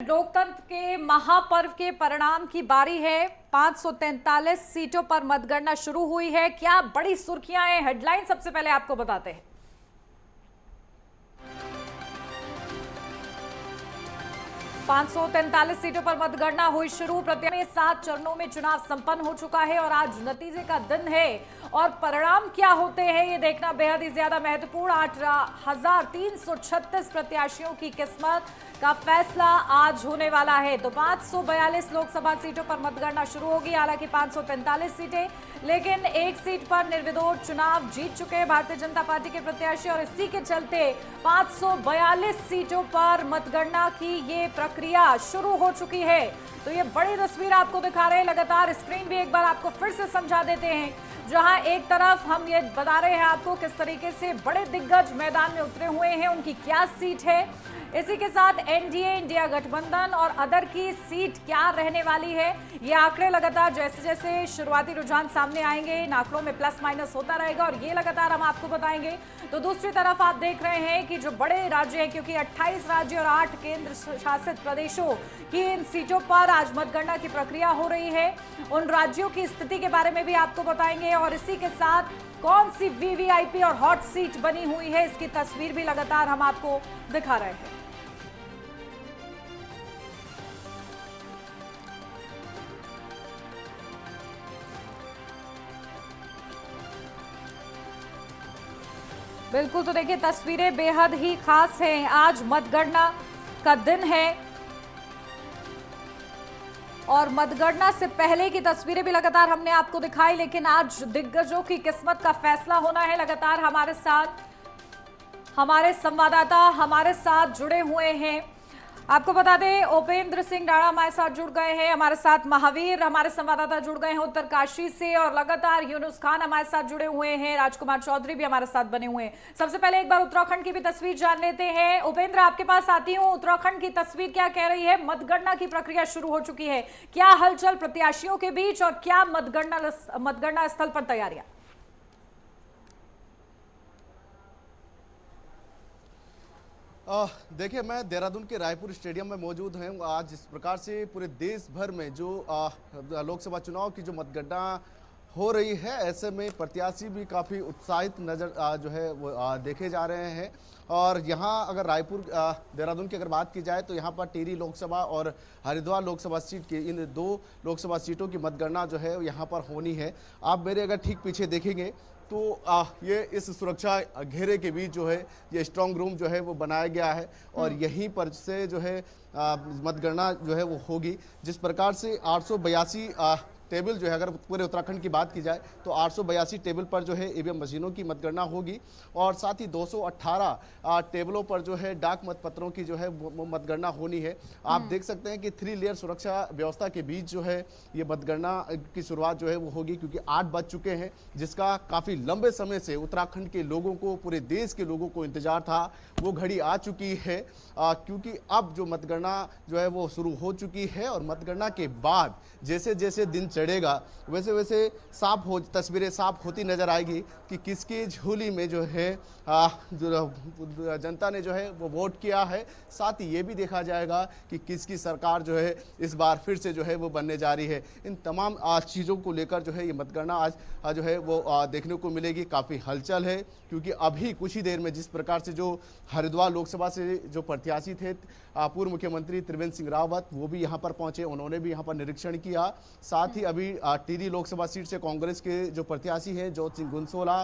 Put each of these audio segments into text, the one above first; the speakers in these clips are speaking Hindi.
लोकतंत्र के महापर्व के परिणाम की बारी है। 543 सीटों पर मतगणना शुरू हुई है। क्या बड़ी सुर्खियां हैं, हेडलाइन सबसे पहले आपको बताते हैं। 543 सीटों पर मतगणना हुई शुरू। प्रदेश में 7 चरणों में चुनाव संपन्न हो चुका है और आज नतीजे का दिन है और परिणाम क्या होते हैं ये देखना बेहद ही ज्यादा महत्वपूर्ण। 8,336 प्रत्याशियों की किस्मत का फैसला आज होने वाला है। तो 542 लोकसभा सीटों पर मतगणना शुरू होगी। हालांकि 543 सीटें, लेकिन एक सीट पर निर्विरोध चुनाव जीत चुके हैं भारतीय जनता पार्टी के प्रत्याशी और इसी के चलते 542 सीटों पर मतगणना की ये प्रक्रिया शुरू हो चुकी है। तो ये बड़ी तस्वीर आपको दिखा रहे हैं लगातार। स्क्रीन भी एक बार आपको फिर से समझा देते हैं, जहां एक तरफ हम ये बता रहे हैं आपको किस तरीके से बड़े दिग्गज मैदान में उतरे हुए हैं, उनकी क्या सीट है। इसी के साथ एनडीए, इंडिया गठबंधन और अदर की सीट क्या रहने वाली है। ये आंकड़े लगातार जैसे जैसे शुरुआती रुझान सामने आएंगे, इन आंकड़ों में प्लस माइनस होता रहेगा और ये लगातार हम आपको बताएंगे। तो दूसरी तरफ आप देख रहे हैं कि जो बड़े राज्य हैं, क्योंकि 28 राज्य और 8 केंद्र शासित प्रदेशों की इन सीटों पर आज मतगणना की प्रक्रिया हो रही है, उन राज्यों की स्थिति के बारे में भी आपको बताएंगे और इसी के साथ कौन सी वीवीआईपी और हॉट सीट बनी हुई है, इसकी तस्वीर भी लगातार हम आपको दिखा रहे हैं। बिल्कुल, तो देखिए तस्वीरें बेहद ही खास हैं। आज मतगणना का दिन है और मतगणना से पहले की तस्वीरें भी लगातार हमने आपको दिखाई, लेकिन आज दिग्गजों की किस्मत का फैसला होना है। लगातार हमारे साथ हमारे संवाददाता हमारे साथ जुड़े हुए हैं। आपको बता दें, उपेंद्र सिंह राणा हमारे साथ जुड़ गए हैं, हमारे साथ महावीर हमारे संवाददाता जुड़ गए हैं उत्तरकाशी से और लगातार यूनुस खान हमारे साथ जुड़े हुए हैं, राजकुमार चौधरी भी हमारे साथ बने हुए हैं। सबसे पहले एक बार उत्तराखंड की भी तस्वीर जान लेते हैं। उपेंद्र, आपके पास आती हूँ। उत्तराखंड की तस्वीर क्या कह रही है? मतगणना की प्रक्रिया शुरू हो चुकी है, क्या हलचल प्रत्याशियों के बीच और क्या मतगणना स्थल पर तैयारियां? देखिए, मैं देहरादून के रायपुर स्टेडियम में मौजूद हूँ। आज इस प्रकार से पूरे देश भर में जो लोकसभा चुनाव की जो मतगणना हो रही है, ऐसे में प्रत्याशी भी काफ़ी उत्साहित नज़र जो है वो देखे जा रहे हैं। और यहाँ अगर रायपुर देहरादून की अगर बात की जाए तो यहाँ पर टिहरी लोकसभा और हरिद्वार लोकसभा सीट की, इन 2 लोकसभा सीटों की मतगणना जो है यहाँ पर होनी है। आप मेरे अगर ठीक पीछे देखेंगे तो ये इस सुरक्षा घेरे के बीच जो है ये स्ट्रांग रूम जो है वो बनाया गया है और यहीं पर से जो है मतगणना जो है वो होगी। जिस प्रकार से 882 टेबल जो है, अगर पूरे उत्तराखंड की बात की जाए तो 882 टेबल पर जो है ईवीएम मशीनों की मतगणना होगी और साथ ही 218 टेबलों पर जो है डाक मतपत्रों की जो है वो मतगणना होनी है। आप देख सकते हैं कि 3 लेयर सुरक्षा व्यवस्था के बीच जो है ये मतगणना की शुरुआत जो है वो होगी, क्योंकि 8 बज चुके हैं, जिसका काफ़ी लंबे समय से उत्तराखंड के लोगों को, पूरे देश के लोगों को इंतजार था। वो घड़ी आ चुकी है, क्योंकि अब जो मतगणना जो है वो शुरू हो चुकी है और मतगणना के बाद जैसे जैसे दिन चढ़ेगा वैसे वैसे तस्वीरें साफ होती नजर आएगी कि किसकी झोली में जो है जो जनता ने जो है वो वोट किया है। साथ ही ये भी देखा जाएगा कि किसकी सरकार जो है इस बार फिर से जो है वो बनने जा रही है। इन तमाम चीज़ों को लेकर जो है ये मतगणना आज जो है वो देखने को मिलेगी। काफ़ी हलचल है, क्योंकि अभी कुछ ही देर में जिस प्रकार से जो हरिद्वार लोकसभा से जो प्रत्याशी थे पूर्व मुख्यमंत्री त्रिवेंद्र सिंह रावत, वो भी यहाँ पर पहुँचे, उन्होंने भी यहाँ पर निरीक्षण किया। साथ ही अभी टिहरी लोकसभा सीट से कांग्रेस के जो प्रत्याशी हैं ज्योत सिंह गुनसोला,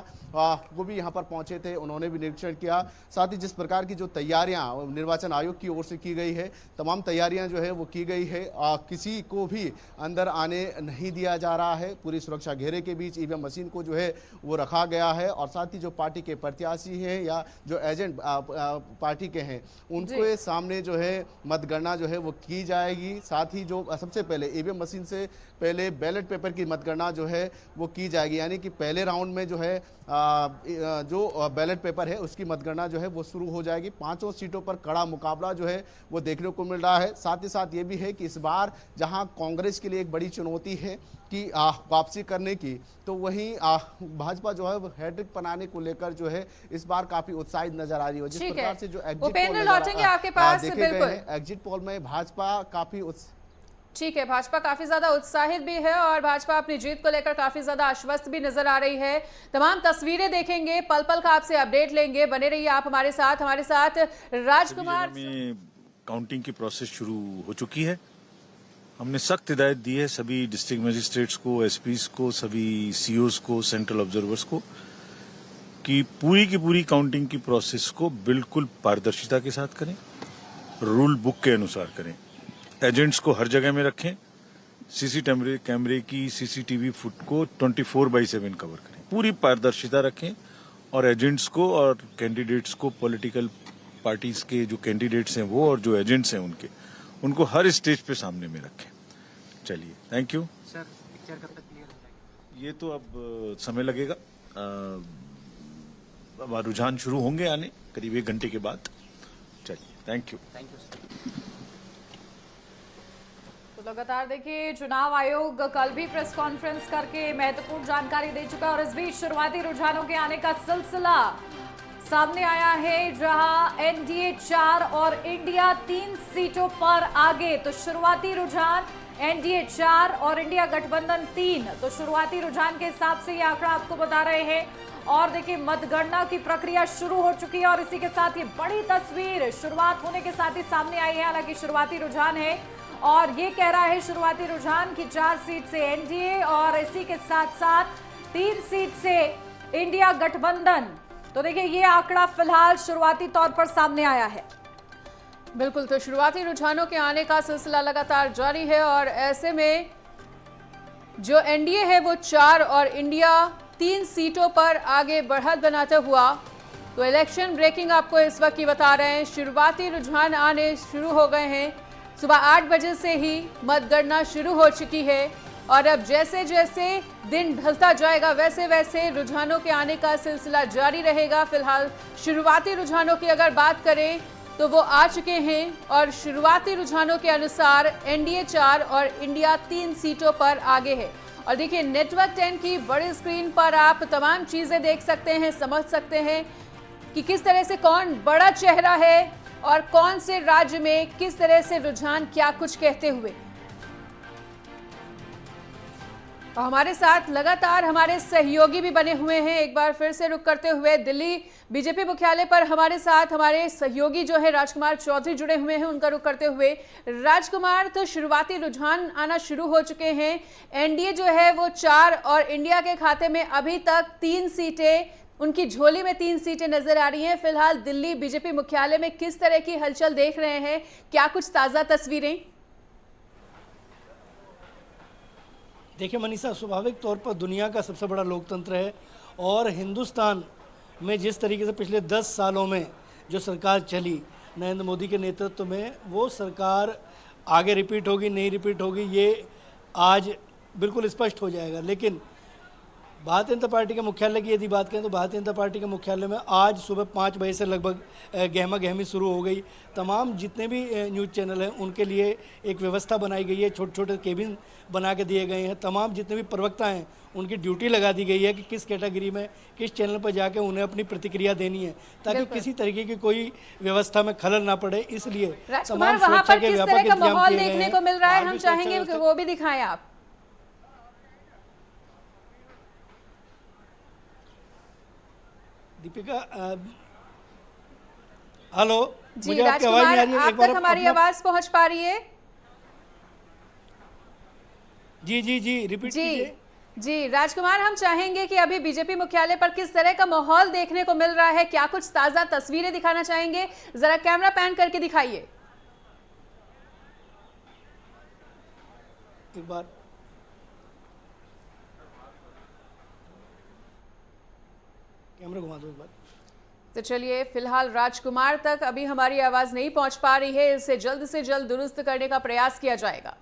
वो भी यहाँ पर पहुँचे थे, उन्होंने भी निरीक्षण किया। साथ ही जिस प्रकार की जो तैयारियाँ निर्वाचन आयोग की ओर से की गई है, तमाम तैयारियाँ जो है वो की गई है। किसी को भी अंदर आने नहीं दिया जा रहा है। पूरी सुरक्षा घेरे के बीच ईवीएम मशीन को जो है वो रखा गया है और साथ ही जो पार्टी के प्रत्याशी हैं या जो एजेंट पार्टी के हैं, उनके सामने जो है मतगणना जो है वो की जाएगी। साथ ही जो सबसे पहले ईवीएम मशीन से पहले बैलेट पेपर की मतगणना जो है वो की जाएगी, यानी कि पहले राउंड में जो है जो बैलेट पेपर है उसकी मतगणना जो है वो शुरू हो जाएगी। 500 सीटों पर कड़ा मुकाबला जो है वो देखने को मिल रहा है। साथ ही साथ ये भी है कि इस बार जहां कांग्रेस के लिए एक बड़ी चुनौती है कि वापसी करने की, तो वहीं भाजपा जो है वो हैट्रिक बनाने को लेकर जो है इस बार काफी उत्साहित नजर आ रही है। जिस प्रकार से जो एग्जिट पोल में भाजपा काफी ठीक है, भाजपा काफी ज्यादा उत्साहित भी है और भाजपा अपनी जीत को लेकर काफी ज्यादा आश्वस्त भी नजर आ रही है। तमाम तस्वीरें देखेंगे, पल पल का आपसे अपडेट लेंगे, बने रहिए आप हमारे साथ राजकुमार। काउंटिंग की प्रोसेस शुरू हो चुकी है। हमने सख्त हिदायत दी है सभी डिस्ट्रिक्ट मजिस्ट्रेट्स को, एसपीज को, सभी सीओज को, सेंट्रल ऑब्जर्वर्स को कि पूरी की पूरी काउंटिंग की प्रोसेस को बिल्कुल पारदर्शिता के साथ करें, रूल बुक के अनुसार करें, एजेंट्स को हर जगह में रखें, सीसीटीवी कैमरे की सीसीटीवी फुट को 24/7 कवर करें, पूरी पारदर्शिता रखें और एजेंट्स को और कैंडिडेट्स को, पॉलिटिकल पार्टीज के जो कैंडिडेट्स हैं वो और जो एजेंट्स हैं उनको हर स्टेज पे सामने में रखें। चलिए, थैंक यू सर। पिक्चर कब तक क्लियर हो जाएगी? ये तो अब समय लगेगा। अब रुझान शुरू होंगे आने करीब 1 घंटे के बाद। चलिए, थैंक यू सर। तो लगातार देखिए, चुनाव आयोग कल भी प्रेस कॉन्फ्रेंस करके महत्वपूर्ण जानकारी दे चुका है और इस बीच शुरुआती रुझानों के आने का सिलसिला सामने आया है, जहां एनडीए 4 और इंडिया 3 सीटों पर आगे। तो शुरुआती रुझान एनडीए 4 और इंडिया गठबंधन 3। तो शुरुआती रुझान के हिसाब से ये आंकड़ा आपको बता रहे हैं। और देखिए, मतगणना की प्रक्रिया शुरू हो चुकी है और इसी के साथ ये बड़ी तस्वीर शुरुआत होने के साथ ही सामने आई है। हालांकि शुरुआती रुझान है और ये कह रहा है शुरुआती रुझान की 4 सीट से एनडीए और इसी के साथ साथ 3 सीट से इंडिया गठबंधन। तो देखिए, ये आंकड़ा फिलहाल शुरुआती तौर पर सामने आया है। बिल्कुल, तो शुरुआती रुझानों के आने का सिलसिला लगातार जारी है और ऐसे में जो एनडीए है वो 4 और इंडिया 3 सीटों पर आगे बढ़त बनाते हुआ। तो इलेक्शन ब्रेकिंग आपको इस वक्त की बता रहे हैं, शुरुआती रुझान आने शुरू हो गए हैं। सुबह 8 बजे से ही मतगणना शुरू हो चुकी है और अब जैसे जैसे दिन ढलता जाएगा वैसे वैसे रुझानों के आने का सिलसिला जारी रहेगा। फिलहाल शुरुआती रुझानों की अगर बात करें तो वो आ चुके हैं और शुरुआती रुझानों के अनुसार एनडीए 4 और इंडिया 3 सीटों पर आगे है। और देखिए, नेटवर्क 10 की बड़ी स्क्रीन पर आप तमाम चीजें देख सकते हैं, समझ सकते हैं कि किस तरह से कौन बड़ा चेहरा है और कौन से राज्य में किस तरह से रुझान क्या कुछ कहते हुए। और हमारे साथ लगातार हमारे सहयोगी भी बने हुए हैं। एक बार फिर से रुक करते हुए दिल्ली बीजेपी मुख्यालय पर हमारे साथ हमारे सहयोगी जो है राजकुमार चौधरी जुड़े हुए हैं, उनका रुक करते हुए। राजकुमार, तो शुरुआती रुझान आना शुरू हो चुके हैं। एनडीए जो है वो 4 और इंडिया के खाते में अभी तक 3 सीटें, उनकी झोली में 3 सीटें नजर आ रही हैं। फिलहाल दिल्ली बीजेपी मुख्यालय में किस तरह की हलचल देख रहे हैं, क्या कुछ ताजा तस्वीरें? देखिए मनीषा, स्वाभाविक तौर पर दुनिया का सबसे बड़ा लोकतंत्र है और हिंदुस्तान में जिस तरीके से पिछले 10 सालों में जो सरकार चली नरेंद्र मोदी के नेतृत्व में, वो सरकार आगे रिपीट होगी नहीं रिपीट होगी ये आज बिल्कुल स्पष्ट हो जाएगा। लेकिन भारतीय जनता पार्टी के मुख्यालय की यदि बात करें तो भारतीय जनता पार्टी के मुख्यालय में आज सुबह 5 बजे से लगभग गहमा गहमी शुरू हो गई। तमाम जितने भी न्यूज़ चैनल हैं उनके लिए एक व्यवस्था बनाई गई है, छोटे छोटे केबिन बना के दिए गए हैं। तमाम जितने भी प्रवक्ता हैं उनकी ड्यूटी लगा दी गई है कि किस कैटेगरी में किस चैनल पर जाके उन्हें अपनी प्रतिक्रिया देनी है ताकि किसी तरीके की कोई व्यवस्था में खलल ना पड़े। इसलिए तमाम सुरक्षा के व्यापक इंतजाम देखने को मिल रहा है, हम चाहेंगे कि वो भी दिखाएं आप। दीपिका, हेलो जी राजकुमार, आप तक हमारी आवाज पहुंच पा रही है? जी जी जी रिपीट कीजिए। जी राजकुमार, हम चाहेंगे कि अभी बीजेपी मुख्यालय पर किस तरह का माहौल देखने को मिल रहा है, क्या कुछ ताजा तस्वीरें दिखाना चाहेंगे? जरा कैमरा पैन करके दिखाइए एक बार। कैमरा घुमा दो एक बार। तो चलिए, फिलहाल राजकुमार तक अभी हमारी आवाज नहीं पहुंच पा रही है, इसे जल्द से जल्द दुरुस्त करने का प्रयास किया जाएगा।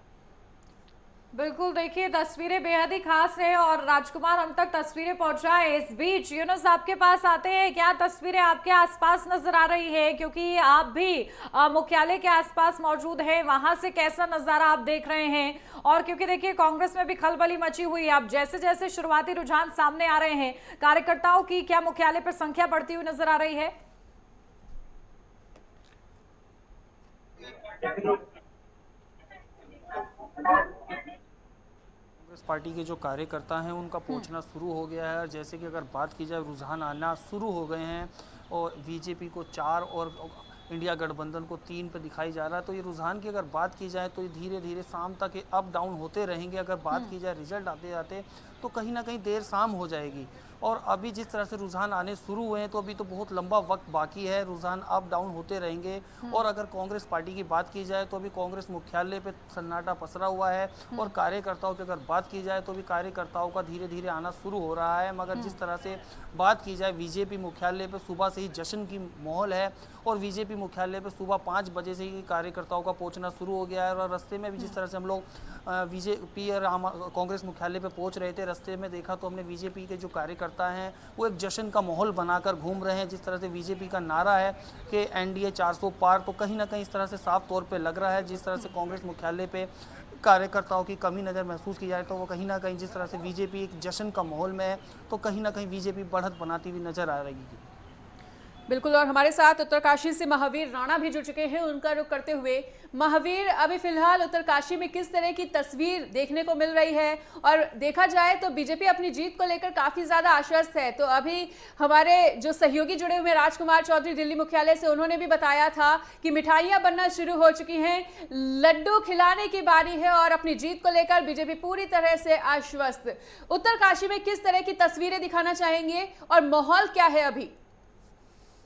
बिल्कुल, देखिए तस्वीरें बेहद ही खास है और राजकुमार हम तक तस्वीरें पहुंचाए। इस बीच यूनुस आपके पास आते हैं, क्या तस्वीरें आपके आसपास नजर आ रही है, क्योंकि आप भी मुख्यालय के आसपास मौजूद हैं, वहां से कैसा नजारा आप देख रहे हैं? और क्योंकि देखिए कांग्रेस में भी खलबली मची हुई है, अब जैसे जैसे शुरुआती रुझान सामने आ रहे हैं, कार्यकर्ताओं की क्या मुख्यालय पर संख्या बढ़ती हुई नजर आ रही है? कांग्रेस पार्टी के जो कार्यकर्ता हैं उनका पहुंचना शुरू हो गया है। और जैसे कि अगर बात की जाए, रुझान आना शुरू हो गए हैं और बीजेपी को 4 और इंडिया गठबंधन को 3 पे दिखाई जा रहा है। तो ये रुझान की अगर बात की जाए तो ये धीरे धीरे शाम तक ये अप डाउन होते रहेंगे। अगर बात की जाए रिजल्ट आते जाते तो कहीं ना कहीं देर शाम हो जाएगी। और अभी जिस तरह से रुझान आने शुरू हुए हैं तो अभी तो बहुत लंबा वक्त बाकी है, रुझान अप डाउन होते रहेंगे। और अगर कांग्रेस पार्टी की बात की जाए तो अभी कांग्रेस मुख्यालय पे सन्नाटा पसरा हुआ है। और कार्यकर्ताओं की अगर बात की जाए तो भी कार्यकर्ताओं का धीरे धीरे आना शुरू हो रहा है। मगर जिस तरह से बात की जाए, बीजेपी मुख्यालय पे सुबह से ही जश्न की माहौल है और बीजेपी मुख्यालय पे सुबह 5 बजे से ही कार्यकर्ताओं का पहुंचना शुरू हो गया है। और रास्ते में भी जिस तरह से हम लोग बीजेपी और कांग्रेस मुख्यालय पे पहुंच रहे थे, रास्ते में देखा तो हमने बीजेपी के जो कार्यकर्ता हैं वो एक जश्न का माहौल बनाकर घूम रहे हैं। जिस तरह से बीजेपी का नारा है कि एनडीए 400 पार, तो कहीं ना कहीं इस तरह से साफ तौर पे लग रहा है। जिस तरह से कांग्रेस मुख्यालय पे कार्यकर्ताओं की कमी नज़र महसूस की जाए तो वो कहीं ना कहीं जिस तरह से बीजेपी एक जश्न का माहौल में है, तो कहीं ना कहीं बीजेपी बढ़त बनाती हुई नजर आ रही है। बिल्कुल, और हमारे साथ उत्तरकाशी से महावीर राणा भी जुड़ चुके हैं। उनका रुख करते हुए, महावीर, अभी फिलहाल उत्तरकाशी में किस तरह की तस्वीर देखने को मिल रही है? और देखा जाए तो बीजेपी अपनी जीत को लेकर काफी ज्यादा आश्वस्त है। तो अभी हमारे जो सहयोगी जुड़े हुए राजकुमार चौधरी दिल्ली मुख्यालय से, उन्होंने भी बताया था कि मिठाइयां बनना शुरू हो चुकी हैं, लड्डू खिलाने की बारी है और अपनी जीत को लेकर बीजेपी पूरी तरह से आश्वस्त। उत्तरकाशी में किस तरह की तस्वीरें दिखाना चाहेंगे और माहौल क्या है अभी?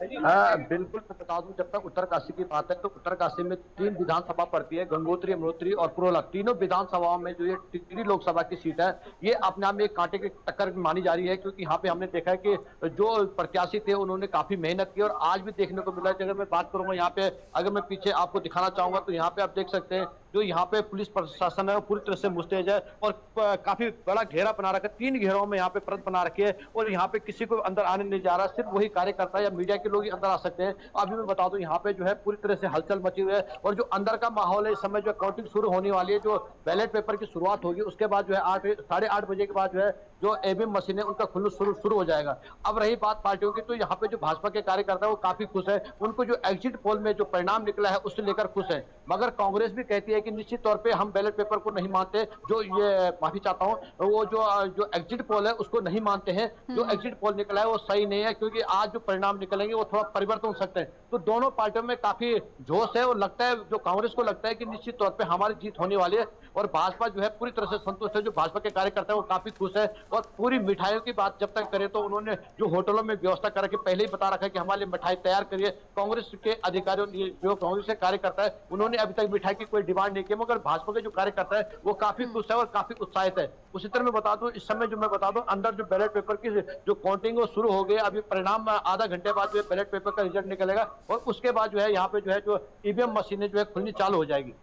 हाँ बिल्कुल, मैं बता दूं, जब तक उत्तरकाशी की बात है तो उत्तरकाशी में 3 विधानसभा पड़ती है, गंगोत्री, यमुनोत्री और पुरोला। तीनों विधानसभाओं में जो ये टिहरी लोकसभा की सीट है, ये अपने आप में एक कांटे की टक्कर मानी जा रही है। क्योंकि यहाँ पे हमने देखा है कि जो प्रत्याशी थे उन्होंने काफी मेहनत की और आज भी देखने को मिला है। अगर मैं बात करूंगा यहाँ पे, अगर मैं पीछे आपको दिखाना चाहूंगा तो यहाँ पे आप देख सकते हैं जो यहाँ पे पुलिस प्रशासन है वो पूरी तरह से मुस्तैद है और काफी बड़ा घेरा बना रखा है। 3 घेरों में यहाँ पे परत बना रखी है और यहाँ पे किसी को अंदर आने नहीं जा रहा, सिर्फ वही कार्यकर्ता या मीडिया के लोग ही अंदर आ सकते हैं। अभी मैं बता दूं, यहाँ पे जो है पूरी तरह से हलचल मची हुई है और जो अंदर का माहौल है, इस समय जो काउंटिंग शुरू होने वाली है, जो बैलेट पेपर की शुरुआत होगी उसके बाद जो है 8-8:30 बजे के बाद जो है जो ईवीएम मशीन है उनका खुलना शुरू हो जाएगा। अब रही बात पार्टियों की, तो यहाँ पे जो भाजपा के कार्यकर्ता है वो काफी खुश है। उनको जो एग्जिट पोल में जो परिणाम निकला है उससे लेकर खुश है। मगर कांग्रेस भी कहती है कि निश्चित तौर पे हम बैलेट पेपर को नहीं मानते, जो ये माफी चाहता हूँ, वो जो एग्जिट पोल है उसको नहीं मानते हैं। जो एग्जिट पोल निकला है वो सही नहीं है, क्योंकि आज जो परिणाम निकलेंगे वो थोड़ा परिवर्तन हो सकते हैं। तो दोनों पार्टियों में काफी जोश है और लगता है, जो कांग्रेस को लगता है कि निश्चित तौर पे हमारी जीत होने वाली है और भाजपा जो है पूरी तरह से संतुष्ट है। जो भाजपा के कार्यकर्ता है वो काफी खुश है। और पूरी मिठाइयों की बात जब तक करें तो उन्होंने जो होटलों में व्यवस्था करके पहले ही बता रखा है कि हमारे लिए मिठाई तैयार करिए। कांग्रेस के अधिकारियों ने, जो कांग्रेस के कार्यकर्ता है, उन्होंने अभी तक मिठाई की कोई डिमांड नहीं की, मगर भाजपा के जो कार्यकर्ता है वो काफी खुश है और काफी उत्साहित है। उसी तरह मैं बता दूं, इस समय जो मैं बता दूं, अंदर जो बैलेट पेपर की जो काउंटिंग वो शुरू हो गई। अभी परिणाम आधा घंटे बाद जो है बैलेट पेपर का रिजल्ट निकलेगा और उसके बाद जो है यहाँ पे जो है जो ईवीएम मशीनें जो है खुलनी चालू हो जाएगी।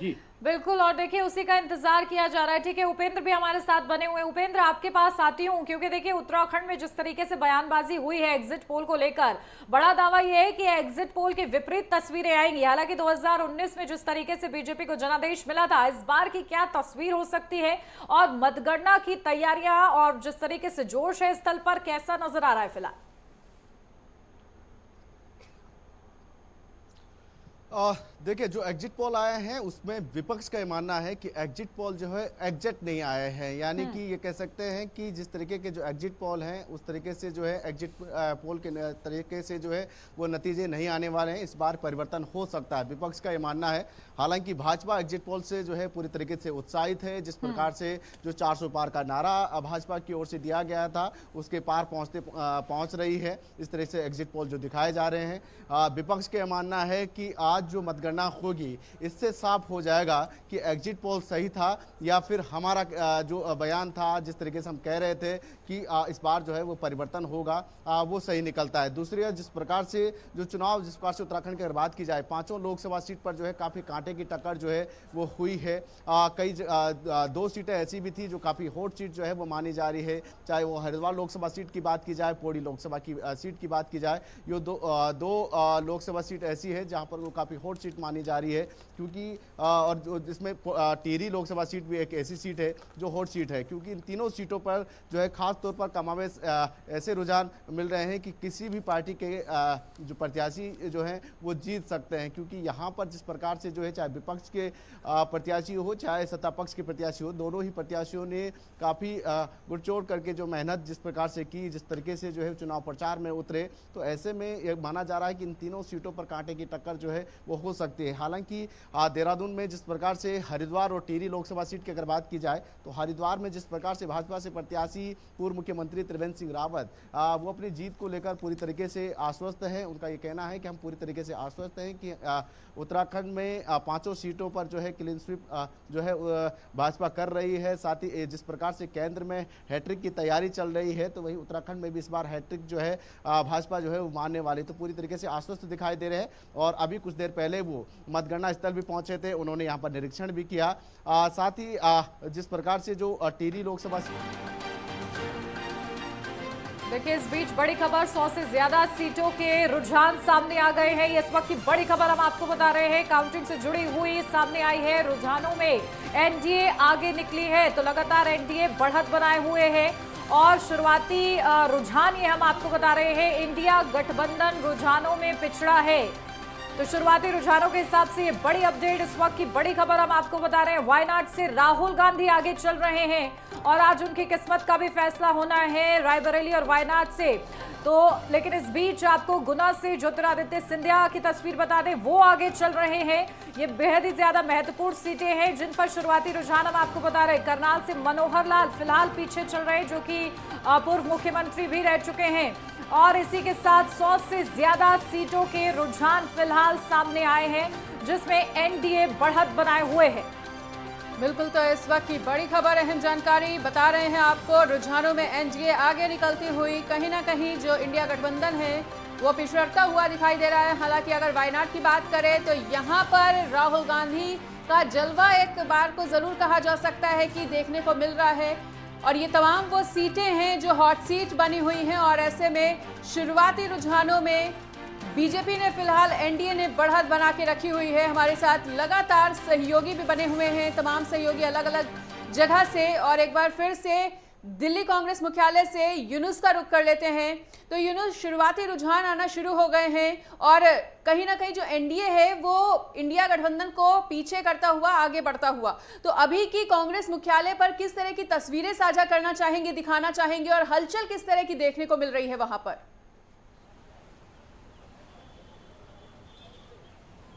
जी बिल्कुल, और देखिए उसी का इंतजार किया जा रहा है। ठीक है, उपेंद्र भी हमारे साथ बने हुए हैं। उपेंद्र, आपके पास आती हूँ, क्योंकि देखिए उत्तराखंड में जिस तरीके से बयानबाजी हुई है एग्जिट पोल को लेकर, बड़ा दावा यह है कि एग्जिट पोल की विपरीत तस्वीरें आएंगी। हालांकि 2019 में जिस तरीके से बीजेपी को जनादेश मिला था, इस बार की क्या तस्वीर हो सकती है और मतगणना की तैयारियां और जिस तरीके से जोश है स्थल पर, कैसा नजर आ रहा है फिलहाल? देखिए, जो एग्जिट पोल आए हैं उसमें विपक्ष का ये मानना है कि एग्जिट पोल जो है एग्जैक्ट नहीं आए हैं। यानी कि ये कह सकते हैं कि जिस तरीके के जो एग्जिट पोल हैं उस तरीके से जो है एग्जिट पोल के तरीके से जो है वो नतीजे नहीं आने वाले हैं। इस बार परिवर्तन हो सकता है, विपक्ष का ये मानना है। हालांकि भाजपा एग्जिट पोल से जो है पूरी तरीके से उत्साहित है। जिस प्रकार से जो 400 पार का नारा भाजपा की ओर से दिया गया था उसके पार पहुंच रही है। इस तरह से एग्जिट पोल जो दिखाए जा रहे हैं। विपक्ष का मानना है कि आज आज जो मतगणना होगी इससे साफ हो जाएगा कि एग्जिट पोल सही था या फिर हमारा जो बयान था, जिस तरीके से हम कह रहे थे कि इस बार जो है वो परिवर्तन होगा, वो सही निकलता है। दूसरी जिस प्रकार से जो चुनाव, जिस प्रकार से उत्तराखंड की अगर बात की जाए, 5 लोकसभा सीट पर जो है काफ़ी कांटे की टक्कर जो है वो हुई है। कई 2 सीटें ऐसी भी थी जो काफ़ी हॉट सीट जो है वो मानी जा रही है, चाहे वो हरिद्वार लोकसभा सीट की बात की जाए, पौड़ी लोकसभा की सीट की बात की जाए। ये दो लोकसभा सीट ऐसी है जहां पर वो काफ़ी हॉट सीट मानी जा रही है, क्योंकि और जो जिसमें टिहरी लोकसभा सीट भी एक ऐसी सीट है जो हॉट सीट है, क्योंकि इन तीनों सीटों पर जो है खास तौर पर कमावेश ऐसे रुझान मिल रहे हैं कि किसी भी पार्टी के जो प्रत्याशी जो हैं वो जीत सकते हैं, क्योंकि यहाँ पर जिस प्रकार से जो है चाहे विपक्ष के प्रत्याशी हो चाहे सत्ता पक्ष के प्रत्याशी हो, दोनों ही प्रत्याशियों ने काफ़ी गुड़चोड़ करके जो मेहनत जिस प्रकार से की, जिस तरीके से जो है चुनाव प्रचार में उतरे, तो ऐसे में ये माना जा रहा है कि इन तीनों सीटों पर कांटे की टक्कर जो है वो हो सकती है। हालांकि देहरादून में जिस प्रकार से हरिद्वार और टिहरी लोकसभा सीट की अगर बात की जाए तो हरिद्वार में जिस प्रकार से भाजपा से प्रत्याशी पूर्व मुख्यमंत्री त्रिवेंद्र सिंह रावत वो अपनी जीत को लेकर पूरी तरीके से आश्वस्त हैं। उनका ये कहना है कि हम पूरी तरीके से आश्वस्त हैं कि उत्तराखंड में 5 सीटों पर जो है क्लीन स्वीप जो है भाजपा कर रही है। साथ ही जिस प्रकार से केंद्र में हैट्रिक की तैयारी चल रही है, तो वही उत्तराखंड में भी इस बार हैट्रिक जो है भाजपा जो है वो मानने वाली, तो पूरी तरीके से आश्वस्त दिखाई दे रहे हैं। और अभी कुछ देर पहले वो मतगणना स्थल भी पहुंचे थे, उन्होंने यहाँ पर निरीक्षण भी किया। साथ ही जिस प्रकार से जो टिहरी लोकसभा, देखिए इस बीच बड़ी खबर, 100 से ज्यादा सीटों के रुझान सामने आ गए हैं। इस वक्त की बड़ी खबर हम आपको बता रहे हैं, काउंटिंग से जुड़ी हुई सामने आई है। रुझानों में एनडीए आगे निकली है, तो लगातार एनडीए बढ़त बनाए हुए है। और शुरुआती रुझान ये हम आपको बता रहे हैं, इंडिया गठबंधन रुझानों में पिछड़ा है। तो शुरुआती रुझानों के हिसाब से ये बड़ी अपडेट, इस वक्त की बड़ी खबर हम आपको बता रहे हैं। वायनाड से राहुल गांधी आगे चल रहे हैं और आज उनकी किस्मत का भी फैसला होना है, रायबरेली और वायनाड से। तो लेकिन इस बीच आपको गुना से ज्योतिरादित्य सिंधिया की तस्वीर बता दें, वो आगे चल रहे हैं। ये बेहद ही ज्यादा महत्वपूर्ण सीटें हैं जिन पर शुरुआती रुझान हम आपको बता रहे हैं। करनाल से मनोहर लाल फिलहाल पीछे चल रहे हैं, जो कि पूर्व मुख्यमंत्री भी रह चुके हैं। और इसी के साथ 100 से ज्यादा सीटों के रुझान फिलहाल सामने आए हैं, जिसमें एनडीए बढ़त बनाए हुए है। बिल्कुल, तो इस वक्त की बड़ी खबर, अहम जानकारी बता रहे हैं आपको। रुझानों में एनडीए आगे निकलती हुई, कहीं ना कहीं जो इंडिया गठबंधन है वो पिछड़ता हुआ दिखाई दे रहा है। हालांकि अगर वायनाड की बात करें तो यहाँ पर राहुल गांधी का जलवा एक बार को जरूर कहा जा सकता है कि देखने को मिल रहा है। और ये तमाम वो सीटें हैं जो हॉट सीट बनी हुई हैं, और ऐसे में शुरुआती रुझानों में बीजेपी ने फिलहाल एनडीए ने बढ़त बना के रखी हुई है। हमारे साथ लगातार सहयोगी भी बने हुए हैं, तमाम सहयोगी अलग अलग जगह से। और एक बार फिर से दिल्ली कांग्रेस मुख्यालय से यूनुस का रुख कर लेते हैं। तो यूनुस, शुरुआती रुझान आना शुरू हो गए हैं और कहीं ना कहीं जो एनडीए है वो इंडिया गठबंधन को पीछे करता हुआ आगे बढ़ता हुआ, तो अभी की कांग्रेस मुख्यालय पर किस तरह की तस्वीरें साझा करना चाहेंगे, दिखाना चाहेंगे, और हलचल किस तरह की देखने को मिल रही है वहां पर?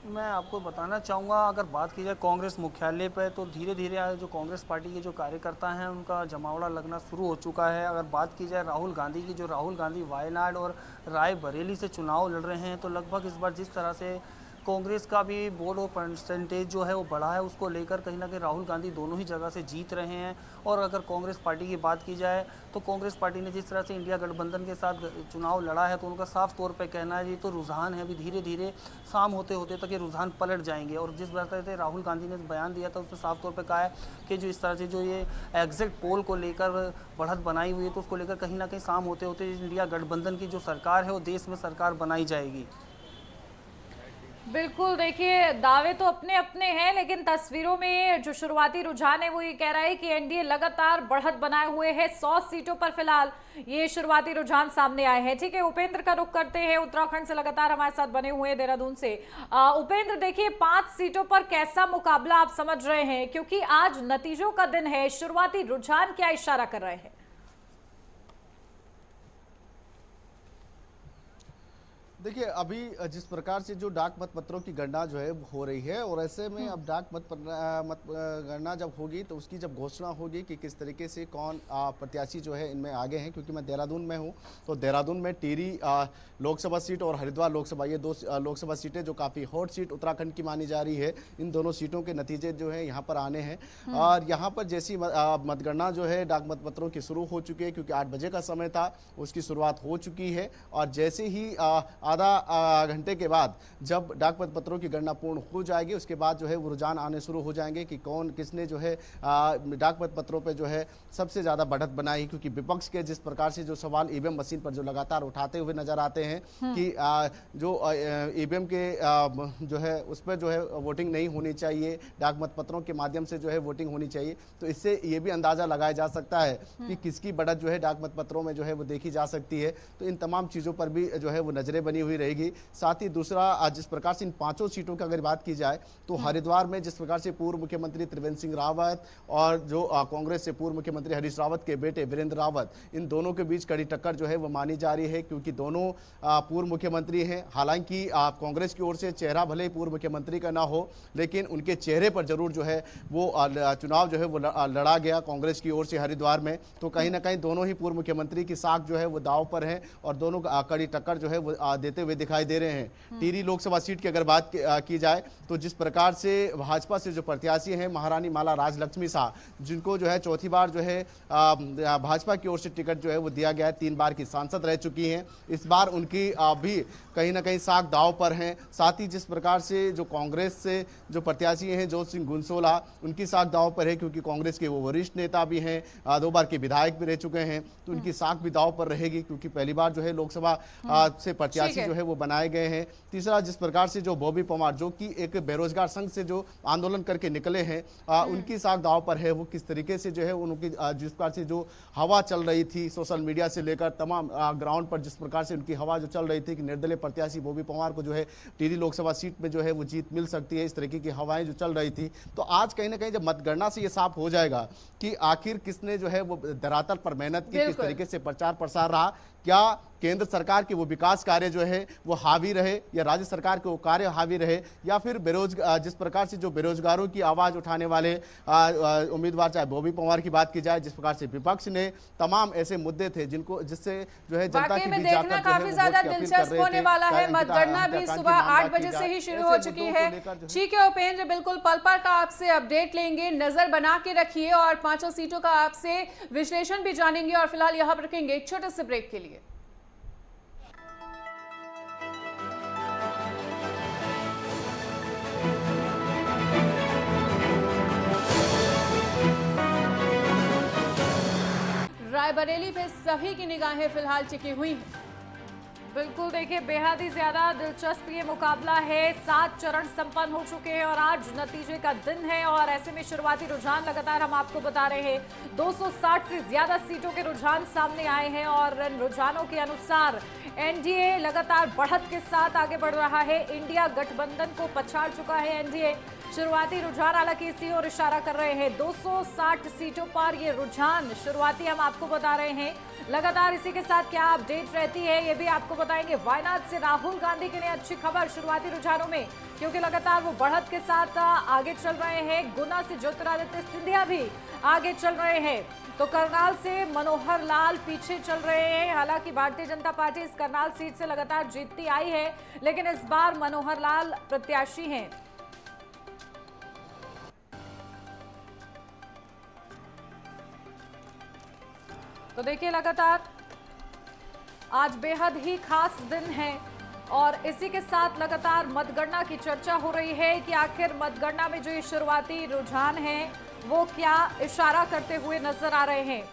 मैं आपको बताना चाहूँगा, अगर बात की जाए कांग्रेस मुख्यालय पर, तो धीरे धीरे जो कांग्रेस पार्टी के जो कार्यकर्ता हैं उनका जमावड़ा लगना शुरू हो चुका है। अगर बात की जाए राहुल गांधी की, जो राहुल गांधी वायनाड और रायबरेली से चुनाव लड़ रहे हैं, तो लगभग इस बार जिस तरह से कांग्रेस का भी वोट और परसेंटेज जो है वो बढ़ा है, उसको लेकर कहीं ना कहीं राहुल गांधी दोनों ही जगह से जीत रहे हैं। और अगर कांग्रेस पार्टी की बात की जाए तो कांग्रेस पार्टी ने जिस तरह से इंडिया गठबंधन के साथ चुनाव लड़ा है, तो उनका साफ तौर पे कहना है ये तो रुझान है, अभी धीरे धीरे शाम होते होते तक ये रुझान पलट जाएंगे। और जिस तरह से राहुल गांधी ने बयान दिया था उसमें साफ तौर पर कहा है कि जो इस तरह से जो ये एग्जिट पोल को लेकर बढ़त बनाई हुई है, तो उसको लेकर कहीं ना कहीं शाम होते होते इंडिया गठबंधन की जो सरकार है वो देश में सरकार बनाई जाएगी। बिल्कुल, देखिए दावे तो अपने अपने हैं, लेकिन तस्वीरों में जो शुरुआती रुझान है वो ये कह रहा है कि एनडीए लगातार बढ़त बनाए हुए है। 100 सीटों पर फिलहाल ये शुरुआती रुझान सामने आए हैं। ठीक है, उपेंद्र का रुख करते हैं, उत्तराखंड से लगातार हमारे साथ बने हुए हैं, देहरादून से। उपेंद्र, देखिए 5 सीटों पर कैसा मुकाबला आप समझ रहे हैं, क्योंकि आज नतीजों का दिन है, शुरुआती रुझान क्या इशारा कर रहे हैं? देखिए अभी जिस प्रकार से जो डाक मत पत्रों की गणना जो है हो रही है, और ऐसे में अब डाक मत गणना जब होगी तो उसकी जब घोषणा होगी कि किस तरीके से कौन प्रत्याशी जो है इनमें आगे हैं, क्योंकि मैं देहरादून में हूं, तो देहरादून में टिहरी लोकसभा सीट और हरिद्वार लोकसभा, ये दो लोकसभा सीटें जो काफ़ी हॉट सीट उत्तराखंड की मानी जा रही है, इन दोनों सीटों के नतीजे जो है यहाँ पर आने हैं। और यहाँ पर जैसी मतगणना जो है डाक मत पत्रों की शुरू हो चुकी है, क्योंकि 8 बजे का समय था, उसकी शुरुआत हो चुकी है। और जैसे ही आधा घंटे के बाद जब डाक मत पत्रों की गणना पूर्ण हो जाएगी, उसके बाद जो है वो रुझान आने शुरू हो जाएंगे कि कौन किसने जो है डाक मत पत्रों पे जो है सबसे ज़्यादा बढ़त बनाई। क्योंकि विपक्ष के जिस प्रकार से जो सवाल ईवीएम मशीन पर जो लगातार उठाते हुए नजर आते हैं कि जो ईवीएम के जो है उस पर जो है वोटिंग नहीं होनी चाहिए, डाक मत पत्रों के माध्यम से जो है वोटिंग होनी चाहिए, तो इससे ये भी अंदाजा लगाया जा सकता है कि किसकी बढ़त जो है डाक मत पत्रों में जो है वो देखी जा सकती है। तो इन तमाम चीज़ों पर भी जो है वो नजरें बनी हुई रहेगी। साथ ही दूसरा, जिस प्रकार से इन 5 सीटों की अगर बात की जाए तो हरिद्वार में जिस प्रकार से पूर्व मुख्यमंत्री त्रिवेंद्र सिंह रावत और जो कांग्रेस से पूर्व मुख्यमंत्री हरीश रावत के बेटे वीरेंद्र रावत, इन दोनों के बीच कड़ी टक्कर जो है वो मानी जा रही है, क्योंकि दोनों पूर्व मुख्यमंत्री हैं। हालांकि कांग्रेस की ओर से चेहरा भले ही पूर्व मुख्यमंत्री का ना हो, लेकिन उनके चेहरे पर जरूर जो है वो चुनाव जो है वो लड़ा गया कांग्रेस की ओर से हरिद्वार में। तो कहीं ना कहीं दोनों ही पूर्व मुख्यमंत्री की साख जो है वो दांव पर है और दोनों कड़ी टक्कर जो है वो देते हुए दिखाई दे रहे हैं। टिहरी लोकसभा सीट की अगर बात की जाए तो जिस प्रकार से भाजपा से जो प्रत्याशी हैं महारानी माला राजलक्ष्मी शाह, जिनको जो है चौथी बार जो है भाजपा की ओर से टिकट जो है वो दिया गया है, 3 बार की सांसद रह चुकी हैं, इस बार उनकी भी कहीं ना कहीं साख दाव पर हैं। साथ ही जिस प्रकार से जो कांग्रेस से जो प्रत्याशी हैं जोत सिंह गुनसोला, उनकी साख दाव पर है, क्योंकि कांग्रेस के वो वरिष्ठ नेता भी हैं, 2 बार के विधायक भी रह चुके हैं, तो उनकी साख भी दाव पर रहेगी, क्योंकि पहली बार जो है लोकसभा से प्रत्याशी जो है वो बनाए गए हैं। तीसरा, जिस प्रकार से जो बॉबी पवार जो कि एक बेरोजगार संघ से जो आंदोलन करके निकले हैं, उनकी साख दाव पर है, वो किस तरीके से जो है उनकी जिस प्रकार से जो हवा चल रही थी सोशल मीडिया से लेकर तमाम ग्राउंड पर, जिस प्रकार से उनकी हवा जो चल रही थी कि निर्दलीय प्रत्याशी बॉबी पवार को जो है टिहरी लोकसभा सीट में जो है वो जीत मिल सकती है, इस तरीके की हवाएं जो चल रही थी। तो आज कहीं ना कहीं जब मतगणना से ये साफ हो जाएगा कि आखिर किसने जो है वो धरातल पर मेहनत की, किस तरीके से प्रचार प्रसार रहा, क्या केंद्र सरकार के वो विकास कार्य जो है वो हावी रहे या राज्य सरकार के वो कार्य हावी रहे, या फिर जिस प्रकार से जो बेरोजगारों की आवाज उठाने वाले उम्मीदवार, चाहे बॉबी पवार की बात की जाए, जिस प्रकार से विपक्ष ने तमाम ऐसे मुद्दे थे जिससे जो है जनता के बीच देखना काफी ज्यादा दिलचस्प होने वाला है। मतगणना भी सुबह 8 बजे से ही शुरू हो चुकी है। ठीक है उपेंद्र, बिल्कुल पल पल का आपसे अपडेट लेंगे, नजर बना के रखिए और 5 सीटों का आपसे विश्लेषण भी जानेंगे। और फिलहाल यहाँ पर रखेंगे एक छोटे से ब्रेक के लिए। रायबरेली पे सभी की निगाहें फिलहाल टिकी हुई हैं। बिल्कुल, देखिए बेहद ही ज्यादा दिलचस्प ये मुकाबला है। 7 चरण संपन्न हो चुके हैं और आज नतीजे का दिन है, और ऐसे में शुरुआती रुझान लगातार हम आपको बता रहे हैं 260 से ज्यादा सीटों के रुझान सामने आए हैं, और इन रुझानों के अनुसार एनडीए लगातार बढ़त के साथ आगे बढ़ रहा है। इंडिया गठबंधन को पछाड़ चुका है एनडीए। शुरुआती रुझान हालांकि इसी ओर इशारा कर रहे हैं। 260 सीटों पर ये रुझान शुरुआती हम आपको बता रहे हैं। लगातार इसी के साथ क्या अपडेट रहती है ये भी आपको बताएंगे। वायनाड से राहुल गांधी के लिए अच्छी खबर शुरुआती रुझानों में, क्योंकि लगातार वो बढ़त के साथ आगे चल रहे हैं। गुना से ज्योतिरादित्य सिंधिया भी आगे चल रहे हैं, तो करनाल से मनोहर लाल पीछे चल रहे हैं। हालांकि भारतीय जनता पार्टी इस करनाल सीट से लगातार जीतती आई है, लेकिन इस बार मनोहर लाल प्रत्याशी हैं। तो देखिए लगातार आज बेहद ही खास दिन है, और इसी के साथ लगातार मतगणना की चर्चा हो रही है कि आखिर मतगणना में जो ये शुरुआती रुझान है वो क्या इशारा करते हुए नजर आ रहे हैं।